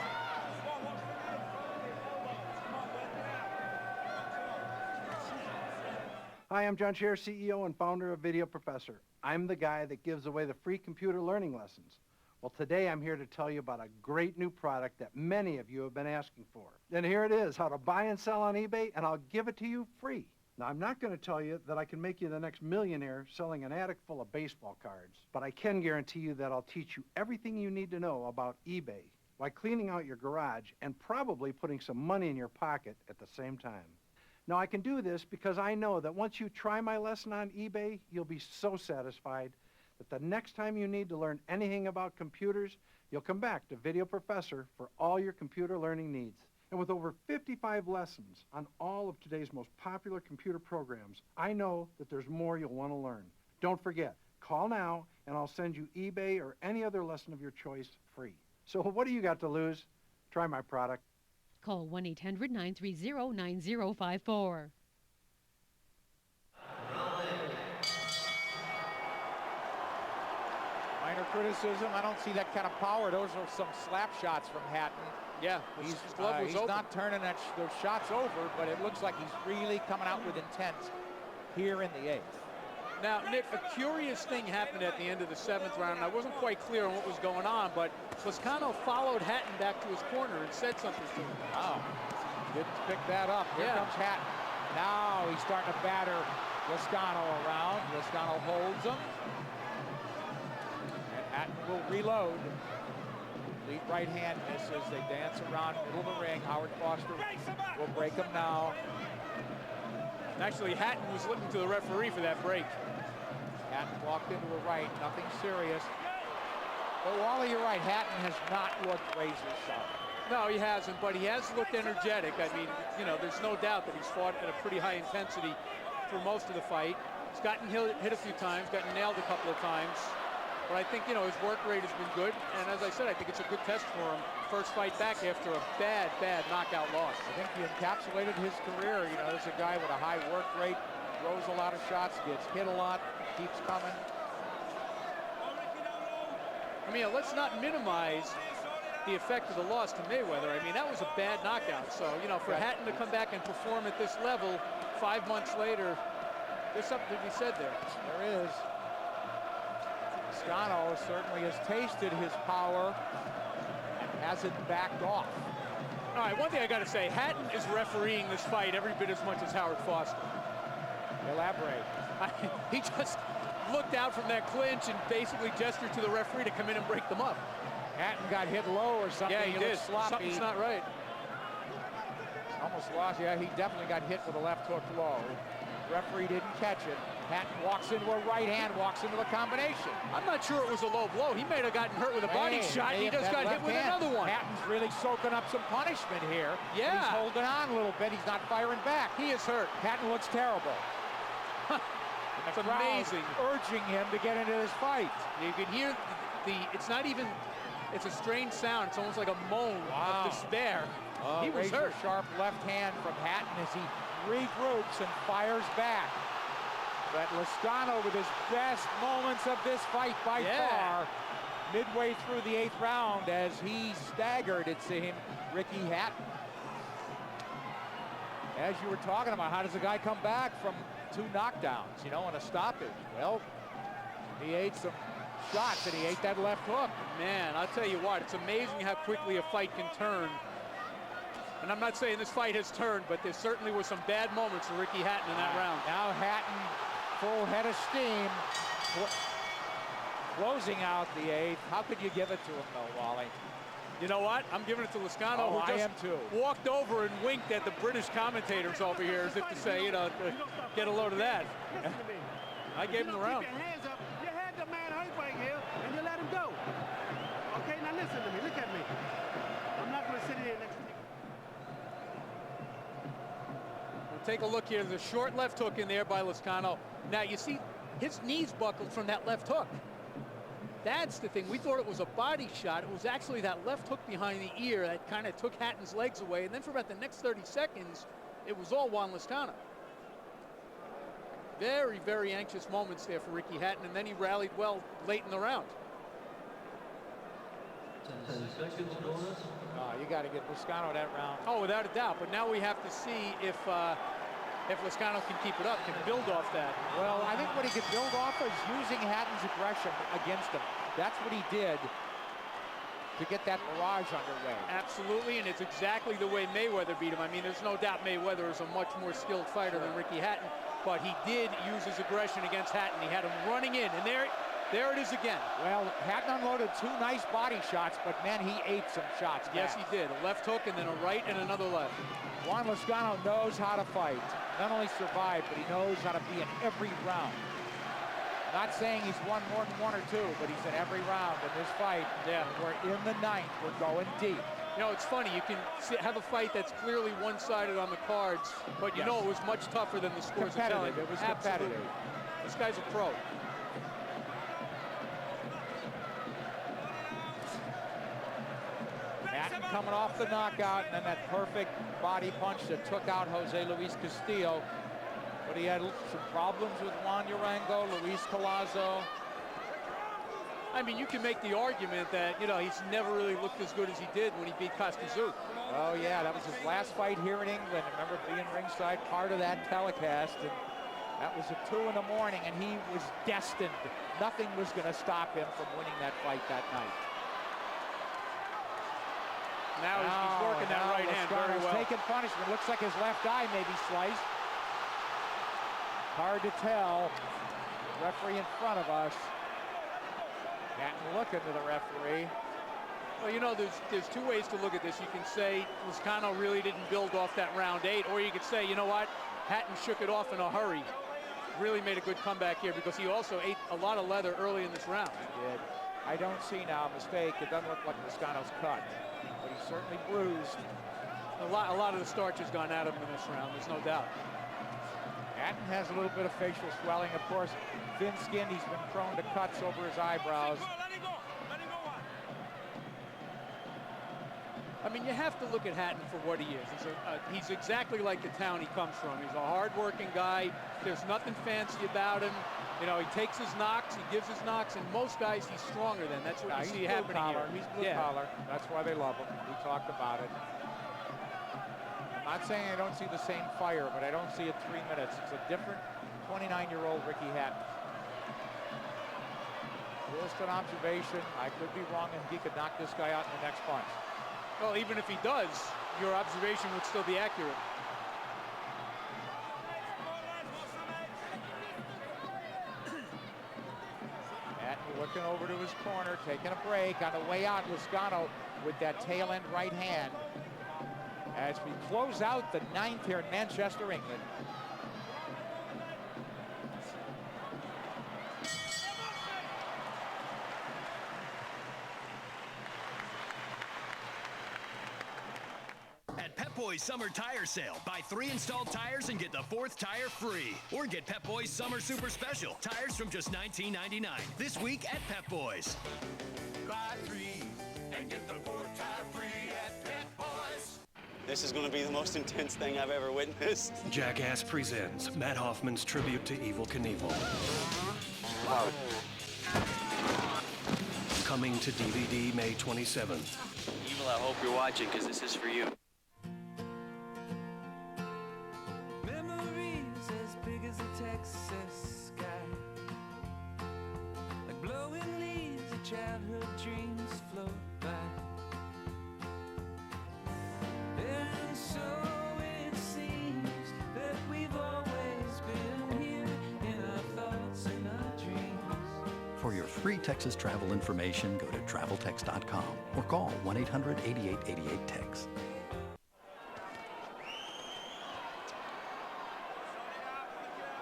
Hi, I'm John Scherer, CEO and founder of Video Professor. I'm the guy that gives away the free computer learning lessons. Well, today I'm here to tell you about a great new product that many of you have been asking for. And here it is, how to buy and sell on eBay, and I'll give it to you free. Now, I'm not going to tell you that I can make you the next millionaire selling an attic full of baseball cards, but I can guarantee you that I'll teach you everything you need to know about eBay while cleaning out your garage and probably putting some money in your pocket at the same time. Now, I can do this because I know that once you try my lesson on eBay, you'll be so satisfied that the next time you need to learn anything about computers, you'll come back to Video Professor for all your computer learning needs. And with over 55 lessons on all of today's most popular computer programs, I know that there's more you'll want to learn. Don't forget, call now and I'll send you eBay or any other lesson of your choice free. So what do you got to lose? Try my product. Call 1-800-930-9054. Minor criticism, I don't see that kind of power. Those are some slap shots from Hatton. Yeah, He's he's not turning those shots over, but it looks like he's really coming out with intent here in the 8th. Now, Nick, a curious thing happened at the end of the 7th round. I wasn't quite clear on what was going on, but Lazcano followed Hatton back to his corner and said something to him. Wow, didn't pick that up. Here comes Hatton. Now he's starting to batter Lazcano around. Lazcano holds him. And Hatton will reload. Lead right hand misses. They dance around middle of the ring. Howard Foster will break him now. Actually, Hatton was looking to the referee for that break. Hatton walked into a right, nothing serious. But Wally, you're right, Hatton has not looked razor sharp. No, he hasn't, but he has looked energetic. I mean, you know, there's no doubt that he's fought at a pretty high intensity for most of the fight. He's gotten hit a few times, gotten nailed a couple of times. But I think, you know, his work rate has been good. And as I said, I think it's a good test for him. First fight back after a bad knockout loss. I think he encapsulated his career. You know, there's a guy with a high work rate, throws a lot of shots, gets hit a lot, keeps coming. I mean, let's not minimize the effect of the loss to Mayweather. I mean, that was a bad knockout. So, you know, for Hatton to come back and perform at this level 5 months later, there's something to be said there. There is. Lazcano certainly has tasted his power and hasn't backed off. All right, one thing I got to say, Hatton is refereeing this fight every bit as much as Howard Foster. Elaborate. He just looked out from that clinch and basically gestured to the referee to come in and break them up. Hatton got hit low or something. Yeah, he did. Sloppy. Something's not right. Almost lost. Yeah, he definitely got hit with a left hook low. Referee didn't catch it. Hatton walks into a right hand, walks into a combination. I'm not sure it was a low blow. He may have gotten hurt with a body shot. He just got hit with another one. Hatton's really soaking up some punishment here. Yeah. He's holding on a little bit. He's not firing back. He is hurt. Hatton looks terrible. It's amazing. Urging him to get into this fight. You can hear it's not even, it's a strange sound. It's almost like a moan of despair. He was hurt. Sharp left hand from Hatton as he regroups and fires back. But Lazcano with his best moments of this fight by far. Midway through the 8th round as he staggered, it seemed, Ricky Hatton. As you were talking about, how does a guy come back from 2 knockdowns, you know, and a stoppage? Well, he ate some shots and he ate that left hook. Man, I'll tell you what, it's amazing how quickly a fight can turn. And I'm not saying this fight has turned, but there certainly were some bad moments for Ricky Hatton in that round. Now Hatton, full head of steam, closing out the 8th. How could you give it to him, though, Wally? You know what? I'm giving it to Lazcano, who just walked over and winked at the British commentators over here as if to say, you know, get a load of that. I gave him the round. Keep your hands up. You had the man hurt right here, and you let him go. Okay, now listen to me. Look at me. I'm not going to sit here next to you. We'll take a look here. There's a short left hook in there by Lazcano. Now, you see, his knees buckled from that left hook. That's the thing. We thought it was a body shot. It was actually that left hook behind the ear that kind of took Hatton's legs away. And then for about the next 30 seconds, it was all Juan Lazcano. Very, very anxious moments there for Ricky Hatton. And then he rallied well late in the round. You got to get Lazcano that round. Oh, without a doubt. But now we have to see if Lazcano can keep it up, can build off that. Well, I think what he could build off is using Hatton's aggression against him. That's what he did to get that barrage underway. Absolutely, and it's exactly the way Mayweather beat him. I mean, there's no doubt Mayweather is a much more skilled fighter than Ricky Hatton, but he did use his aggression against Hatton. He had him running in, and there it is again. Well, Hatton unloaded 2 nice body shots, but man, he ate some shots back. Yes, he did. A left hook and then a right and another left. Juan Lazcano knows how to fight. Not only survive, but he knows how to be in every round. Not saying he's won more than 1 or 2, but he's in every round in this fight. Yeah. We're in the 9th. We're going deep. You know, it's funny. You can have a fight that's clearly one-sided on the cards, but you know it was much tougher than the scores are telling. It was competitive. This guy's a pro. Hatton coming off the knockout, and then that perfect body punch that took out Jose Luis Castillo. But he had some problems with Juan Urango, Luis Collazo. I mean, you can make the argument that, you know, he's never really looked as good as he did when he beat Costazuk. Oh, yeah, that was his last fight here in England. I remember being ringside part of that telecast, and that was at 2 in the morning, and he was destined. Nothing was going to stop him from winning that fight that night. Now he's working that right hand very well. Taking punishment. Looks like his left eye may be sliced. Hard to tell. Referee in front of us. Hatton looking to the referee. Well, you know, there's 2 ways to look at this. You can say Lazcano really didn't build off that round 8, or you could say, you know what, Hatton shook it off in a hurry. Really made a good comeback here because he also ate a lot of leather early in this round. He did. I don't see now a mistake. It doesn't look like Lazcano's cut, but he's certainly bruised. A lot of the starch has gone out of him in this round, there's no doubt. Hatton has a little bit of facial swelling. Of course, thin-skinned, he's been prone to cuts over his eyebrows. I mean, you have to look at Hatton for what he is. He's exactly like the town he comes from. He's a hard-working guy. There's nothing fancy about him. You know, he takes his knocks, he gives his knocks, and most guys he's stronger than. That's what you see happening here. He's blue-collar. That's why they love him. We talked about it. I'm not saying I don't see the same fire, but I don't see it 3 minutes. It's a different 29-year-old Ricky Hatton. Just an observation. I could be wrong, and he could knock this guy out in the next punch. Well, even if he does, your observation would still be accurate. looking over to his corner, taking a break. On the way out, Lazcano with that tail end right hand. As we close out the 9th here in Manchester, England. At Pep Boys Summer Tire Sale, buy 3 installed tires and get the 4th tire free. Or get Pep Boys Summer Super Special, tires from just $19.99. This week at Pep Boys. Buy 3 and get the 4th tire free at Pep Boys. This is going to be the most intense thing I've ever witnessed. Jackass presents Matt Hoffman's tribute to Evel Knievel. Coming to DVD May 27th. Evel, I hope you're watching because this is for you. Memories as big as a Texas sky, like blowing leaves of childhood dreams float by. And so it seems that we've always been here in our thoughts and our dreams. For your free Texas travel information, go to traveltex.com or call 1-800-8888-TEX.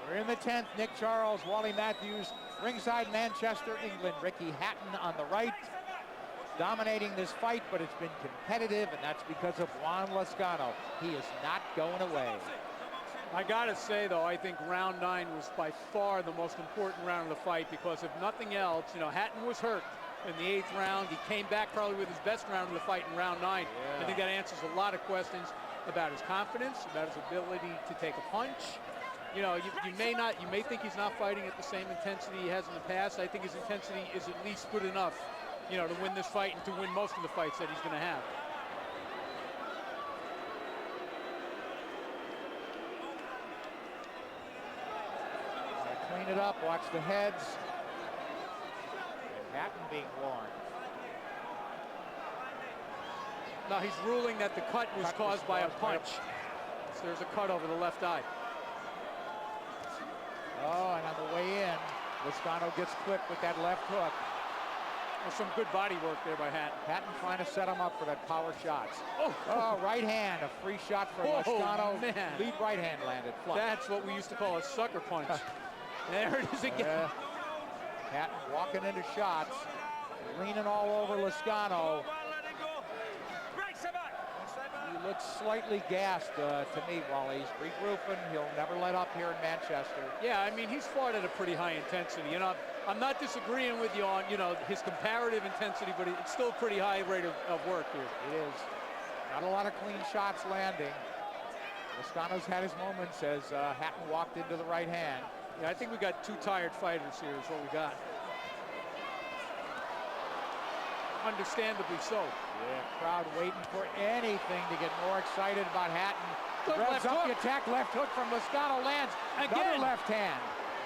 We're in the 10th. Nick Charles, Wally Matthews, ringside Manchester, England. Ricky Hatton on the right, dominating this fight, but it's been competitive, and that's because of Juan Lazcano. He is not going away. I gotta say, though, I think round 9 was by far the most important round of the fight because if nothing else, you know, Hatton was hurt in the 8th round. He came back probably with his best round of the fight in round 9. I think that answers a lot of questions about his confidence, about his ability to take a punch. You know, you may think he's not fighting at the same intensity he has in the past. I think his intensity is at least good enough, you know, to win this fight and to win most of the fights that he's going to have. Clean it up, watch the heads. And Hatton being warned. No, he's ruling that the cut was caused by a punch. So there's a cut over the left eye. Oh, and on the way in, Lazcano gets clipped with that left hook. There's some good body work there by Hatton. Hatton trying to set him up for that power shots. Oh, right hand, a free shot for Lazcano. Man. Lead right hand landed. Flush. That's what we used to call a sucker punch. There it is again. Yeah. Hatton walking into shots, leaning all over Lazcano. He looks slightly gassed to me while he's regrouping. He'll never let up here in Manchester. Yeah, I mean, he's fought at a pretty high intensity. You know, I'm not disagreeing with you on, you know, his comparative intensity, but it's still a pretty high rate of work here. It is. Not a lot of clean shots landing. Lazcano's had his moments as Hatton walked into the right hand. Yeah, I think we got 2 tired fighters here is what we got. Understandably so. Yeah, crowd waiting for anything to get more excited about Hatton. Good Revs left up hook. the attack, left hook from Lazcano lands. Again. Another left hand.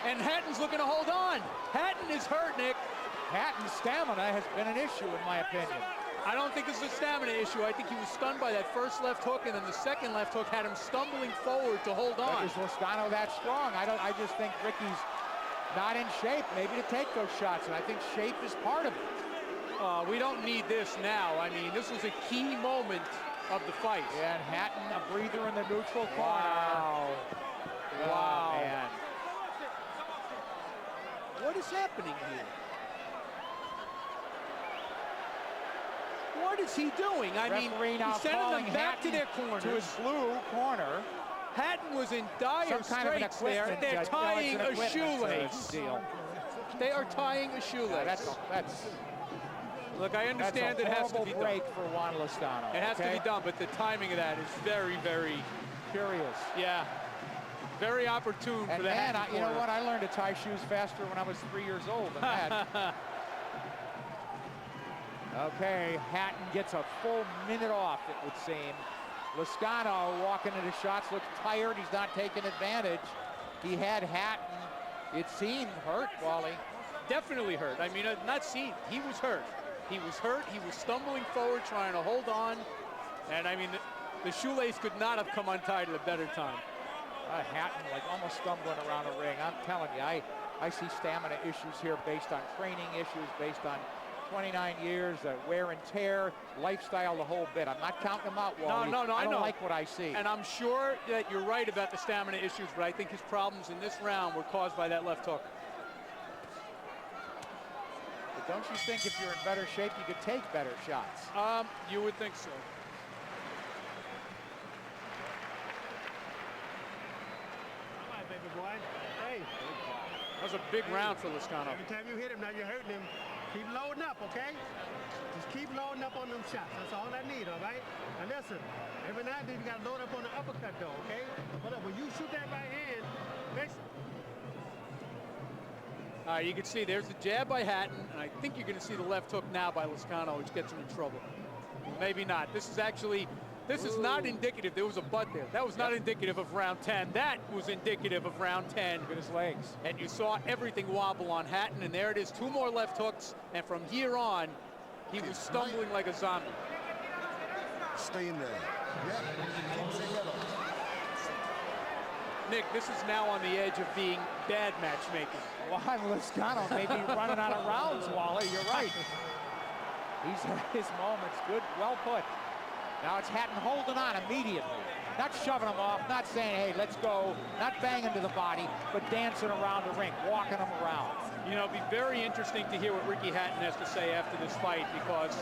And Hatton's looking to hold on. Hatton is hurt, Nick. Hatton's stamina has been an issue, in my opinion. I don't think this is a stamina issue. I think he was stunned by that first left hook, and then the second left hook had him stumbling forward to hold on. But is Lazcano that strong? I just think Ricky's not in shape, maybe to take those shots, and I think shape is part of it. We don't need this now. I mean, this was a key moment of the fight. Yeah, and Hatton, a breather in the neutral corner. Wow. Wow. Oh, man. What is happening here? What is he doing? I mean, he's sending them back to their corners. To his blue corner. Hatton was in dire straits there. They're tying a shoelace. They are tying a shoelace. That's Look, I understand it has to be done. Break for Juan Lazcano. It has to be done, but the timing of that is very, very curious. Yeah, very opportune for the Hatton corner. You know what? I learned to tie shoes faster when I was 3 years old than that. Okay, Hatton gets a full minute off, it would seem. Lazcano walking into shots, looks tired. He's not taking advantage. He had Hatton, it seemed, hurt, Wally. Definitely hurt. I mean, not seen. He was hurt. He was hurt. He was stumbling forward, trying to hold on. And I mean, the shoelace could not have come untied at a better time. Hatton, like, almost stumbling around the ring. I'm telling you, I see stamina issues here based on training issues, based on 29 years, wear and tear, lifestyle, the whole bit. I'm not counting him out, Wally. No, I don't know. like what I see. And I'm sure that you're right about the stamina issues, but I think his problems in this round were caused by that left hook. But don't you think if you're in better shape, you could take better shots? You would think so. All right, baby boy. Hey. That was a big round for Lazcano. Every time you hit him, now you're hurting him. Keep loading up, okay? Just keep loading up on them shots. That's all I need, all right? And listen, every now and then you got to load up on the uppercut, though, okay? But when you shoot that right hand, All right, you can see there's the jab by Hatton, and I think you're going to see the left hook now by Lazcano, which gets him in trouble. Maybe not. This is not indicative. There was a butt there. That was not indicative of round 10. That was indicative of round 10. Look at his legs. And you saw everything wobble on Hatton, and there it is. 2 more left hooks, and from here on, he was stumbling like a zombie. Stay in there. Yeah. Nick, this is now on the edge of being bad matchmaking. Juan Lazcano may be running out of rounds, Wally. You're right. He's had his moments. Good, well put. Now it's Hatton holding on immediately. Not shoving him off, not saying, hey, let's go, not banging to the body, but dancing around the ring, walking him around. You know, it'd be very interesting to hear what Ricky Hatton has to say after this fight, because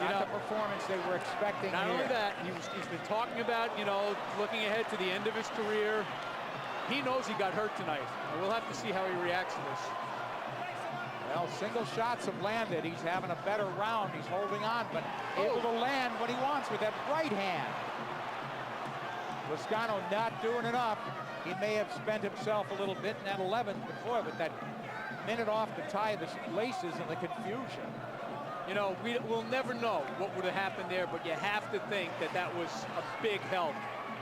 not the performance they were expecting. Not only that, he's been talking about, you know, looking ahead to the end of his career. He knows he got hurt tonight, and we'll have to see how he reacts to this. Well, single shots have landed. He's having a better round. He's holding on, but able to land what he wants with that right hand. Lazcano not doing enough. He may have spent himself a little bit in that 11th before, but that minute off to tie the laces and the confusion. You know, we'll never know what would have happened there, but you have to think that that was a big help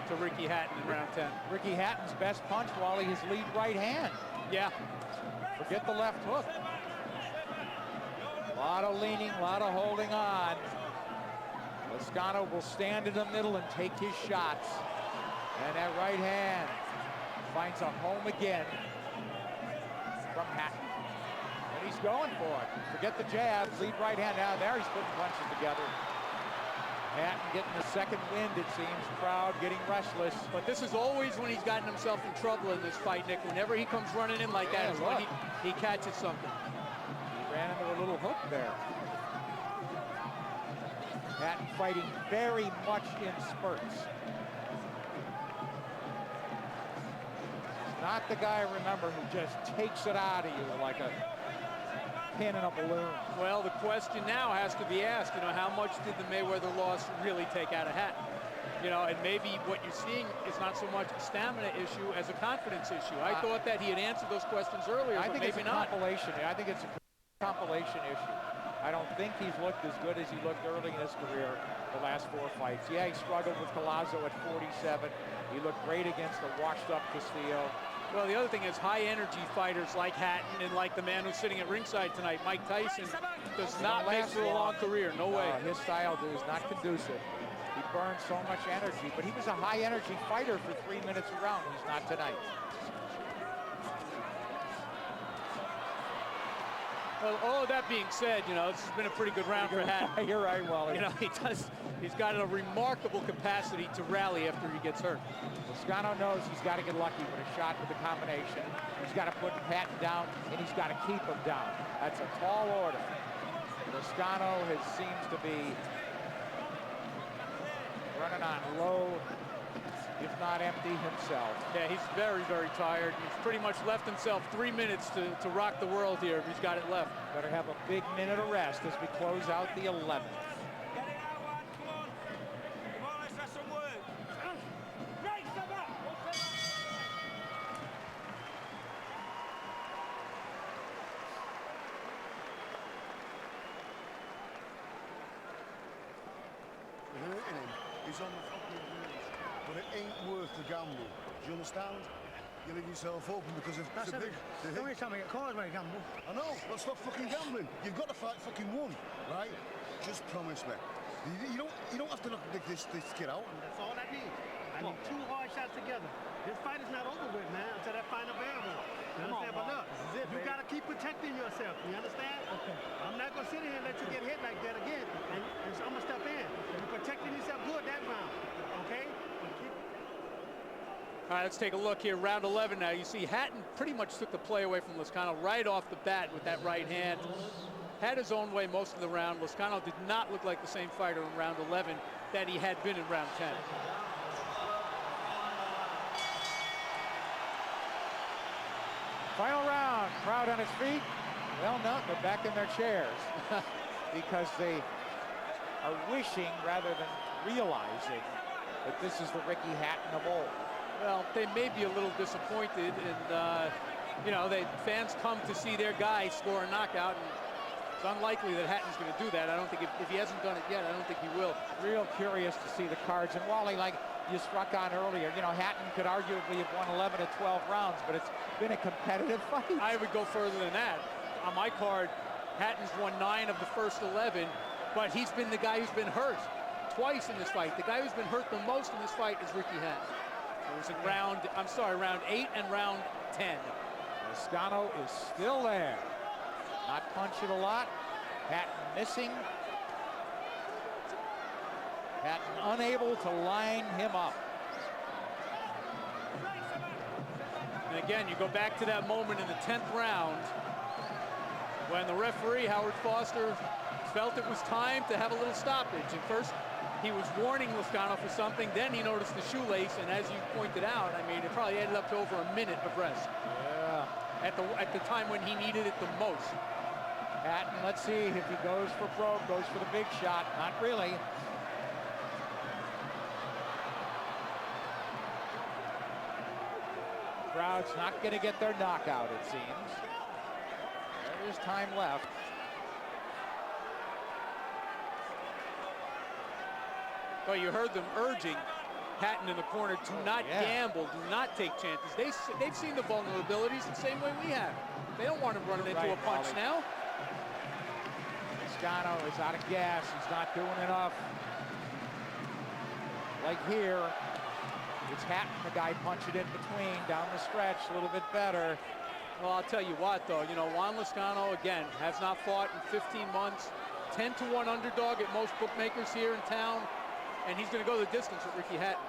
to Ricky Hatton in round 10. Ricky Hatton's best punch, Wally, his lead right hand. Yeah. Forget the left hook. A lot of leaning, a lot of holding on. Lazcano will stand in the middle and take his shots. And that right hand finds a home again from Hatton. And he's going for it. Forget the jab, lead right hand. Now there he's putting punches together. Hatton getting the second wind, it seems. Crowd getting restless. But this is always when he's gotten himself in trouble in this fight, Nick. Whenever he comes running in like that, it's when he catches something. He ran into a little hook there. Hatton fighting very much in spurts. Not the guy, remember, who just takes it out of you like a pin in a balloon. Well, the question now has to be asked, you know, how much did the Mayweather loss really take out of Hatton? You know, and maybe what you're seeing is not so much a stamina issue as a confidence issue. I thought that he had answered those questions earlier, but maybe not. Compilation. I think it's a compilation issue. I don't think he's looked as good as he looked early in his career the last 4 fights. Yeah, he struggled with Collazo at 47. He looked great against the washed-up Castillo. Well, the other thing is high-energy fighters like Hatton and like the man who's sitting at ringside tonight, Mike Tyson, does not make for a long career. No way. His style is not conducive. He burns so much energy, but he was a high-energy fighter for 3 minutes a round. He's not tonight. Well, all of that being said, you know, this has been a pretty good round for Hatton. You're right, Wally. You know, he's got a remarkable capacity to rally after he gets hurt. Lazcano knows he's got to get lucky with a shot with the combination. He's got to put Hatton down, and he's got to keep him down. That's a tall order. Lazcano seems to be running on low, if not empty himself. Yeah, he's very, very tired. He's pretty much left himself 3 minutes to rock the world here if he's got it left. Better have a big minute of rest as we close out the 11th. He's on the fucking bridge, but it ain't worth the gamble. Do you understand? You leave yourself open because of the big... The only time I get caught when I gamble. I know, but stop fucking gambling. You've got to fight fucking one, right? Just promise me. You don't have to knock this kid out. That's all I need. I need 2 hard shots together. This fight is not over with, man, until that final variable. You understand? But look, you got to keep protecting yourself. You understand? Okay. I'm not going to sit here and let you get hit like that again. And so I'm going to step in. You're protecting yourself good that round. Okay? All right, let's take a look here. Round 11 now. You see Hatton pretty much took the play away from Lazcano right off the bat with that right hand. Had his own way most of the round. Lazcano did not look like the same fighter in round 11 that he had been in round 10. Final round, crowd on its feet. Well, no, they're back in their chairs because they are wishing rather than realizing that this is the Ricky Hatton of old. Well, they may be a little disappointed, and you know, fans come to see their guy score a knockout, and it's unlikely that Hatton's going to do that. I don't think if he hasn't done it yet, I don't think he will. Real curious to see the cards. And Wally, like you struck on earlier, you know, Hatton could arguably have won 11 to 12 rounds, but it's been a competitive fight. I would go further than that. On my card, Hatton's won 9 of the first 11, but he's been the guy who's been hurt twice in this fight. The guy who's been hurt the most in this fight is Ricky Hatton. It was in round 8 and round 10. Lazcano is still there. Not punching a lot. Hatton missing. Hatton unable to line him up. And again, you go back to that moment in the 10th round when the referee, Howard Foster, felt it was time to have a little stoppage. And first, he was warning Lazcano for something. Then he noticed the shoelace, and as you pointed out, I mean, it probably added up to over a minute of rest. Yeah. At the time when he needed it the most. Hatton, let's see if he goes for broke, goes for the big shot. Not really. Crowd's not going to get their knockout, it seems. There is time left. Well, you heard them urging Hatton in the corner to not gamble, do not take chances. They've seen the vulnerabilities the same way we have. They don't want him running into a punch now. Lazcano is out of gas. He's not doing enough. Like here, it's Hatton, the guy punching in between, down the stretch, a little bit better. Well, I'll tell you what, though. You know, Juan Lazcano, again, has not fought in 15 months. 10-1 underdog at most bookmakers here in town. And he's going to go the distance with Ricky Hatton.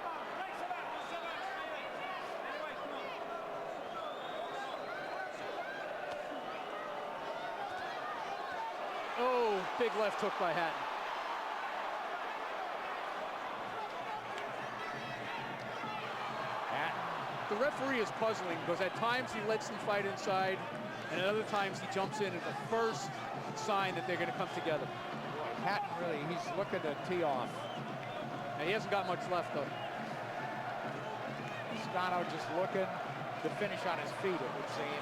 Oh, big left hook by Hatton. The referee is puzzling because at times he lets them fight inside, and at other times he jumps in at the first sign that they're going to come together. Boy, Hatton really, he's looking to tee off. And he hasn't got much left, though. Lazcano just looking to finish on his feet, it would seem.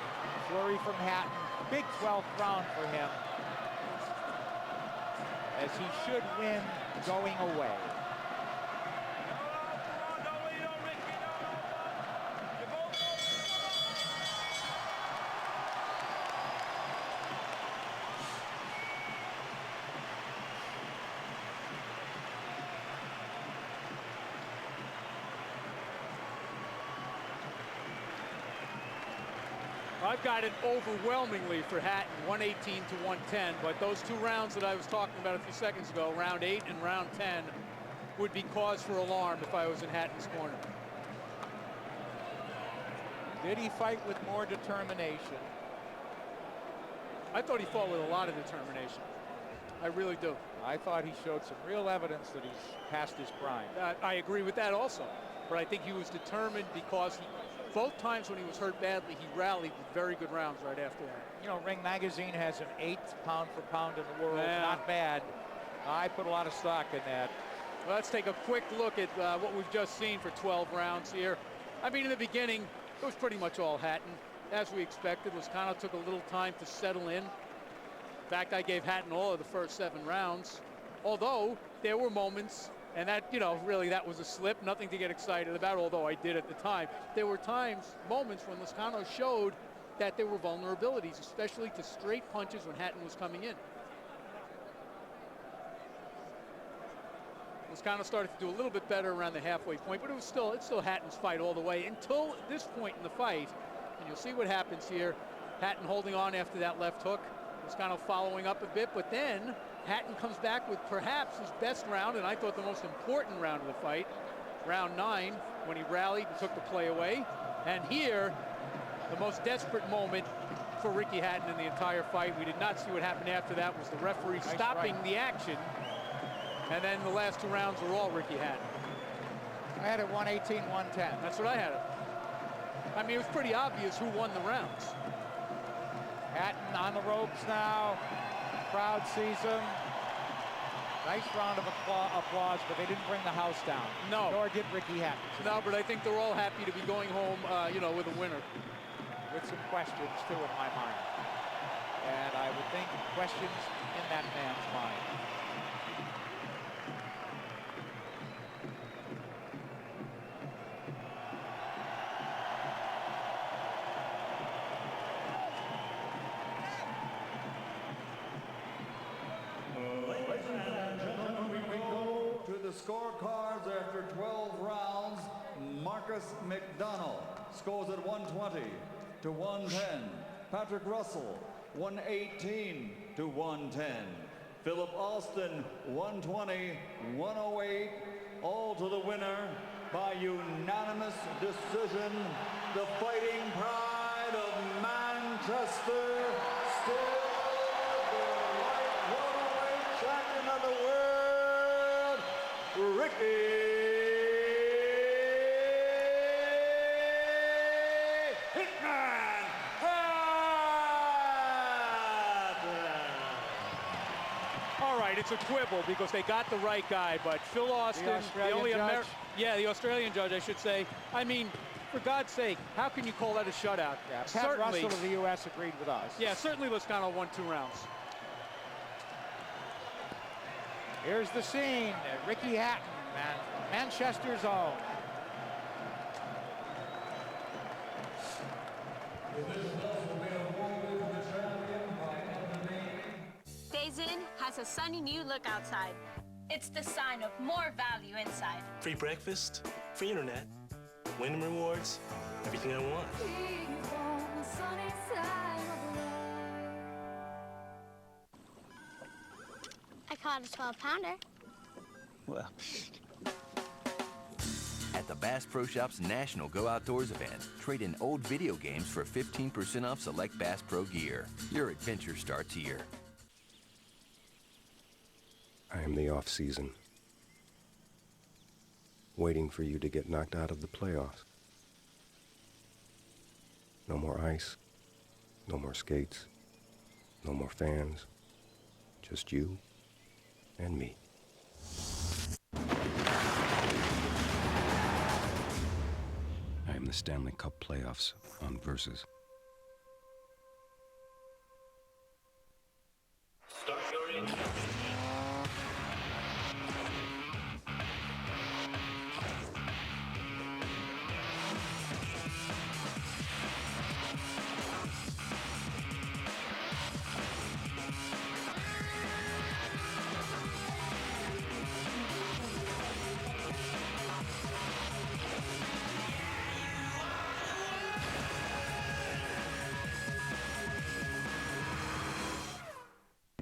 Flurry from Hatton. Big 12th round for him. As he should win going away. I've got it overwhelmingly for Hatton, 118 to 110, but those two rounds that I was talking about a few seconds ago, round 8 and round 10, would be cause for alarm if I was in Hatton's corner. Did he fight with more determination? I thought he fought with a lot of determination. I really do. I thought he showed some real evidence that he's past his prime. I agree with that also, but I think he was determined because both times when he was hurt badly, he rallied with very good rounds right after that. You know, Ring Magazine has an 8th pound for pound in the world. Yeah. Not bad. I put a lot of stock in that. Well, let's take a quick look at what we've just seen for 12 rounds here. I mean, in the beginning, it was pretty much all Hatton. As we expected, Lazcano took a little time to settle in. In fact, I gave Hatton all of the first 7 rounds. Although, there were moments, and that, you know, really that was a slip, nothing to get excited about, although I did at the time. There were moments when Lazcano showed that there were vulnerabilities, especially to straight punches when Hatton was coming in. Lazcano started to do a little bit better around the halfway point, but it's still Hatton's fight all the way until this point in the fight. And You'll see what happens here. Hatton holding on after that left hook. Loscano following up a bit, but then Hatton comes back with perhaps his best round, and I thought the most important round of the fight, round 9, when he rallied and took the play away. And here, the most desperate moment for Ricky Hatton in the entire fight. We did not see what happened after that. Was the referee stopping the action. And then the last 2 rounds were all Ricky Hatton. I had it 118, 110. That's what I had it. I mean, it was pretty obvious who won the rounds. Hatton on the ropes now. Crowd sees him. Nice round of applause, but they didn't bring the house down. No. Nor did Ricky Hatton. No, but I think they're all happy to be going home, you know, with a winner. With some questions, too, in my mind. And I would think questions in that man's mind. Scorecards after 12 rounds. Marcus McDonald scores at 120 to 110. Patrick Russell 118 to 110. Philip Alston 120, 108. All to the winner by unanimous decision. The Fighting Pride of Manchester, still the light welterweight champion of the world, Ricky Hitman Hatton. All right, it's a quibble because they got the right guy, but Phil Austin, the only judge? Yeah, the Australian judge, I should say. I mean, for God's sake, how can you call that a shutout? Yeah, Pat Russell of the U.S. agreed with us. Yeah, certainly Loscano won 2 rounds. Here's the scene. Ricky Hatton, Manchester's own. Days Inn has a sunny new look outside. It's the sign of more value inside. Free breakfast, free internet, winning rewards, everything I want. I caught a 12-pounder. Well, at the Bass Pro Shop's National Go Outdoors event, trade in old video games for 15% off select Bass Pro gear. Your adventure starts here. I am the off-season, waiting for you to get knocked out of the playoffs. No more ice, no more skates, no more fans, just you and me. I am the Stanley Cup playoffs on Versus. Start your engine.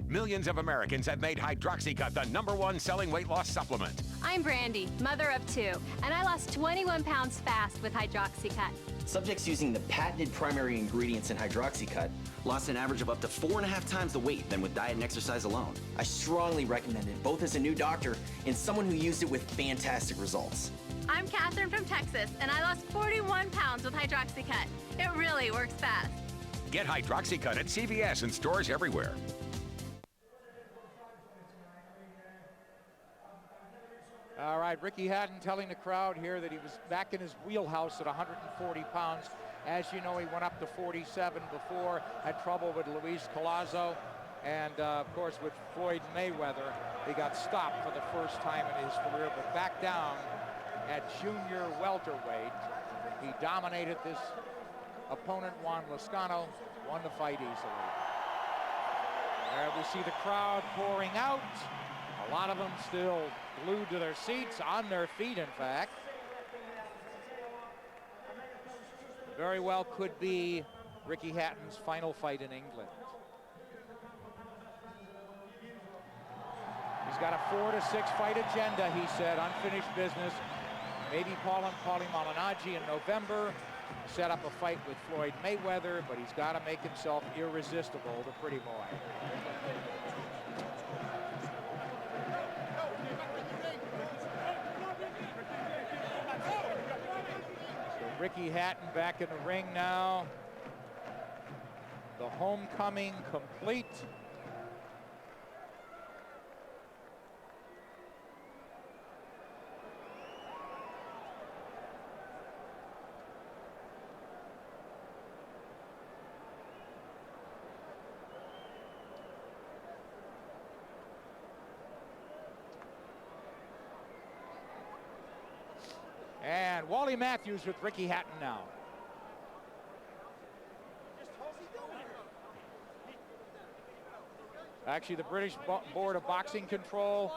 Millions of Americans have made Hydroxycut the #1 selling weight loss supplement. I'm Brandy, mother of 2, and I lost 21 pounds fast with Hydroxycut. Subjects using the patented primary ingredients in Hydroxycut lost an average of up to 4.5 times the weight than with diet and exercise alone. I strongly recommend it, both as a new doctor and someone who used it with fantastic results. I'm Catherine from Texas, and I lost 41 pounds with Hydroxycut. It really works fast. Get Hydroxycut at CVS and stores everywhere. All right, Ricky Hatton telling the crowd here that he was back in his wheelhouse at 140 pounds. As you know, he went up to 47 before, had trouble with Luis Collazo. And, of course, with Floyd Mayweather, he got stopped for the first time in his career, but back down at junior welterweight. He dominated this opponent, Juan Loscano, won the fight easily. There we see the crowd pouring out. A lot of them still glued to their seats, on their feet, in fact. very well could be Ricky Hatton's final fight in England. He's got a 4 to 6 fight agenda, he said, unfinished business. Maybe Paulie Malignaggi in November, set up a fight with Floyd Mayweather, but he's got to make himself irresistible, the pretty boy. So Ricky Hatton back in the ring now. The homecoming complete. And Wally Matthews with Ricky Hatton now. Actually, the British Board of Boxing Control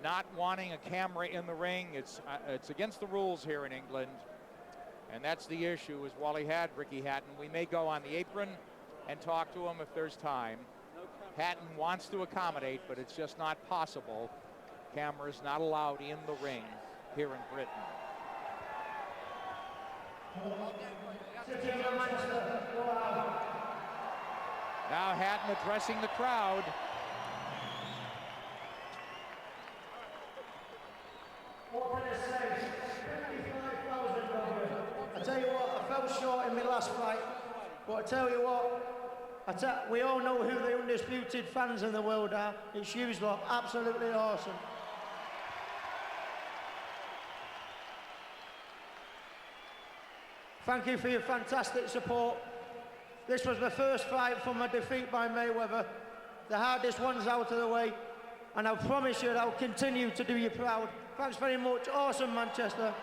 not wanting a camera in the ring. It's against the rules here in England. And that's the issue, is Wally had Ricky Hatton. We may go on the apron and talk to him if there's time. Hatton wants to accommodate, but it's just not possible. Cameras not allowed in the ring here in Britain. Now Hatton addressing the crowd. I tell you what, I fell short in my last fight, but I tell you what, we all know who the undisputed fans in the world are. It's you lot, absolutely awesome. Thank you for your fantastic support. This was the first fight from my defeat by Mayweather. The hardest one's out of the way, and I promise you I'll continue to do you proud. Thanks very much. Awesome, Manchester.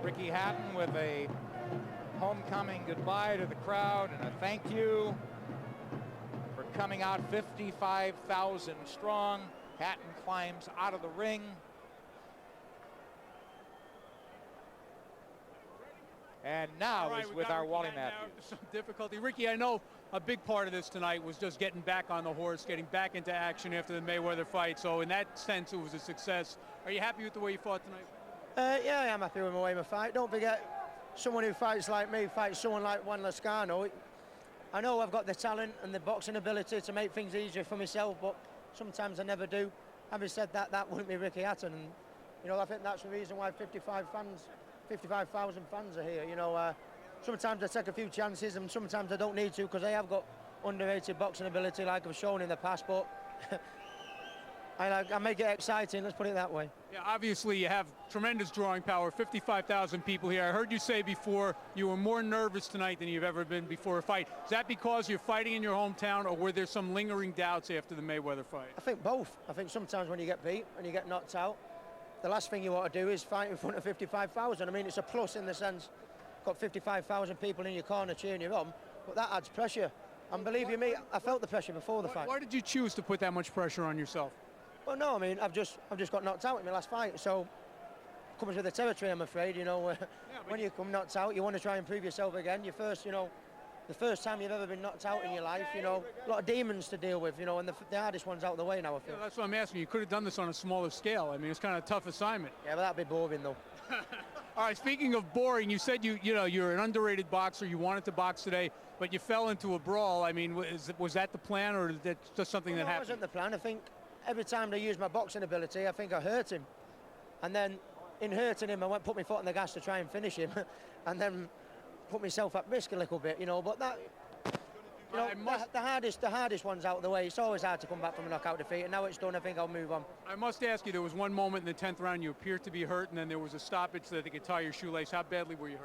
Ricky Hatton with a homecoming goodbye to the crowd and a thank you for coming out 55,000 strong. Hatton climbs out of the ring. And now is with our Wally Matthews. Some difficulty. Ricky, I know a big part of this tonight was just getting back on the horse, getting back into action after the Mayweather fight. So in that sense, it was a success. Are you happy with the way you fought tonight? Yeah, I am happy with my way of fight. Don't forget, someone who fights like me fights someone like Juan Lazcano. I know I've got the talent and the boxing ability to make things easier for myself, but sometimes I never do. Having said that, that wouldn't be Ricky Hatton. And, you know, I think that's the reason why 55,000 fans are here. You know, sometimes I take a few chances and sometimes I don't need to because I have got underrated boxing ability like I've shown in the past, but I make it exciting, let's put it that way. Yeah, obviously you have tremendous drawing power, 55,000 people here. I heard you say before you were more nervous tonight than you've ever been before a fight. Is that because you're fighting in your hometown, or were there some lingering doubts after the Mayweather fight? I think both. I think sometimes when you get beat and you get knocked out, the last thing you want to do is fight in front of 55,000. I mean, it's a plus in the sense, got 55,000 people in your corner cheering you on, but that adds pressure. And believe you me, I felt the pressure before the fight. Why did you choose to put that much pressure on yourself? Well, no, I mean, I've just got knocked out in my last fight, so comes with the territory, I'm afraid. You know, when you come knocked out, you want to try and prove yourself again. The first time you've ever been knocked out in your life, you know, a lot of demons to deal with, you know, and the hardest one's out of the way now, I feel. Yeah, that's what I'm asking. You could have done this on a smaller scale. I mean, it's kind of a tough assignment. Yeah, but that'd be boring, though. All right, speaking of boring, you said you're an underrated boxer. You wanted to box today, but you fell into a brawl. I mean, was that the plan, or is that just something that happened? That wasn't the plan. I think every time they used my boxing ability, I think I hurt him. And then in hurting him, I put my foot on the gas to try and finish him, and then put myself at risk a little bit, you know. But that, you know, the hardest one's out of the way. It's always hard to come back from a knockout defeat, and now it's done, I think I'll move on. I must ask you, there was one moment in the 10th round you appeared to be hurt, and then there was a stoppage so that they could tie your shoelace. How badly were you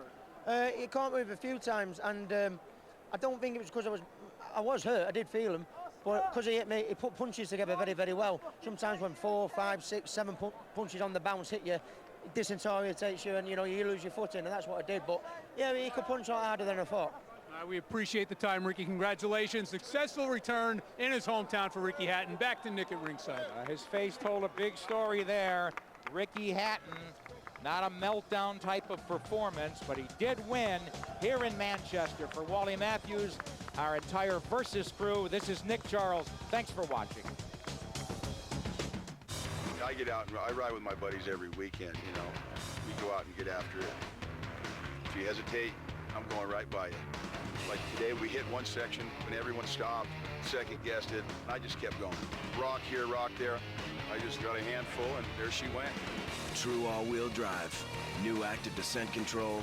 hurt? You can't move a few times, and I don't think it was because I was hurt. I did feel them, But because he hit me, he put punches together very, very well. Sometimes when 4, 5, 6, 7 punches on the bounce hit you, it disorientates you and, you know, you lose your footing, and that's what I did. But, yeah, he could punch a lot harder than I thought. We appreciate the time, Ricky. Congratulations. Successful return in his hometown for Ricky Hatton. Back to Nick at ringside. His face told a big story there. Ricky Hatton, not a meltdown type of performance, but he did win here in Manchester. For Wally Matthews, our entire Versus crew, this is Nick Charles. Thanks for watching. I get out and I ride with my buddies every weekend, you know. We go out and get after it. If you hesitate, I'm going right by you. Like today, we hit one section and everyone stopped, second-guessed it. I just kept going. Rock here, rock there. I just got a handful, and there she went. True all-wheel drive, new active descent control,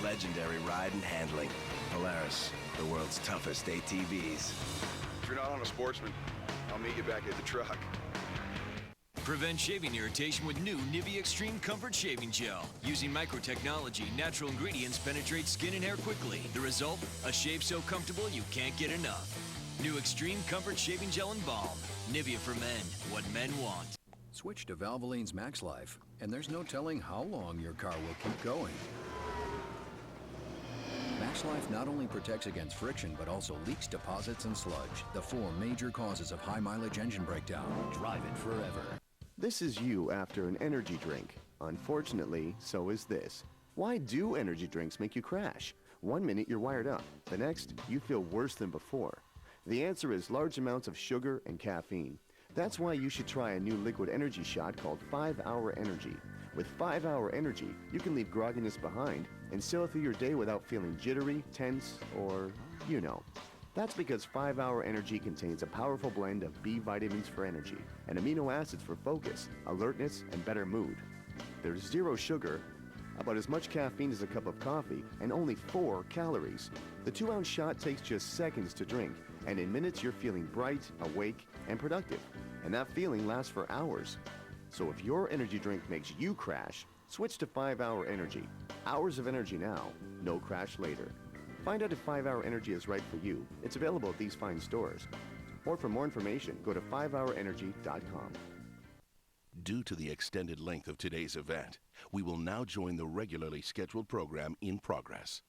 legendary ride and handling. Polaris, the world's toughest ATVs. If you're not on a Sportsman, I'll meet you back at the truck. Prevent shaving irritation with new Nivea Extreme Comfort Shaving Gel. Using microtechnology, natural ingredients penetrate skin and hair quickly. The result? A shave so comfortable you can't get enough. New Extreme Comfort Shaving Gel and Balm. Nivea for men. What men want. Switch to Valvoline's Max Life, and there's no telling how long your car will keep going. Max Life not only protects against friction, but also leaks, deposits, and sludge, the 4 major causes of high-mileage engine breakdown. Drive it forever. This is you after an energy drink. Unfortunately, so is this. Why do energy drinks make you crash? One minute you're wired up, the next you feel worse than before. The answer is large amounts of sugar and caffeine. That's why you should try a new liquid energy shot called 5-Hour Energy. With 5-Hour Energy, you can leave grogginess behind and sail through your day without feeling jittery, tense, or, you know. That's because 5-Hour Energy contains a powerful blend of B vitamins for energy and amino acids for focus, alertness, and better mood. There's 0 sugar, about as much caffeine as a cup of coffee, and only 4 calories. The 2-ounce shot takes just seconds to drink, and in minutes you're feeling bright, awake, and productive. And that feeling lasts for hours. So if your energy drink makes you crash, switch to 5-Hour Energy. Hours of energy now, no crash later. Find out if 5-Hour Energy is right for you. It's available at these fine stores. Or for more information, go to 5hourenergy.com. Due to the extended length of today's event, we will now join the regularly scheduled program in progress.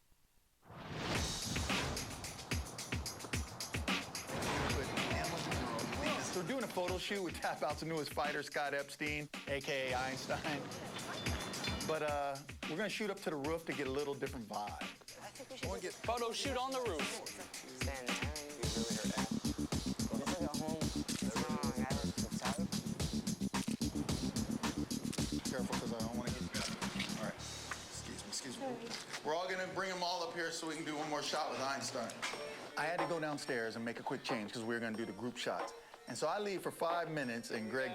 So we're doing a photo shoot with Tap Out's newest fighter, Scott Epstein, a.k.a. Einstein. But we're going to shoot up to the roof to get a little different vibe. I want to get photo shoot on the roof. Careful, because I don't want to get you. All right. Excuse me. We're all going to bring them all up here so we can do one more shot with Einstein. I had to go downstairs and make a quick change because we were going to do the group shots. And so I leave for 5 minutes, and Greg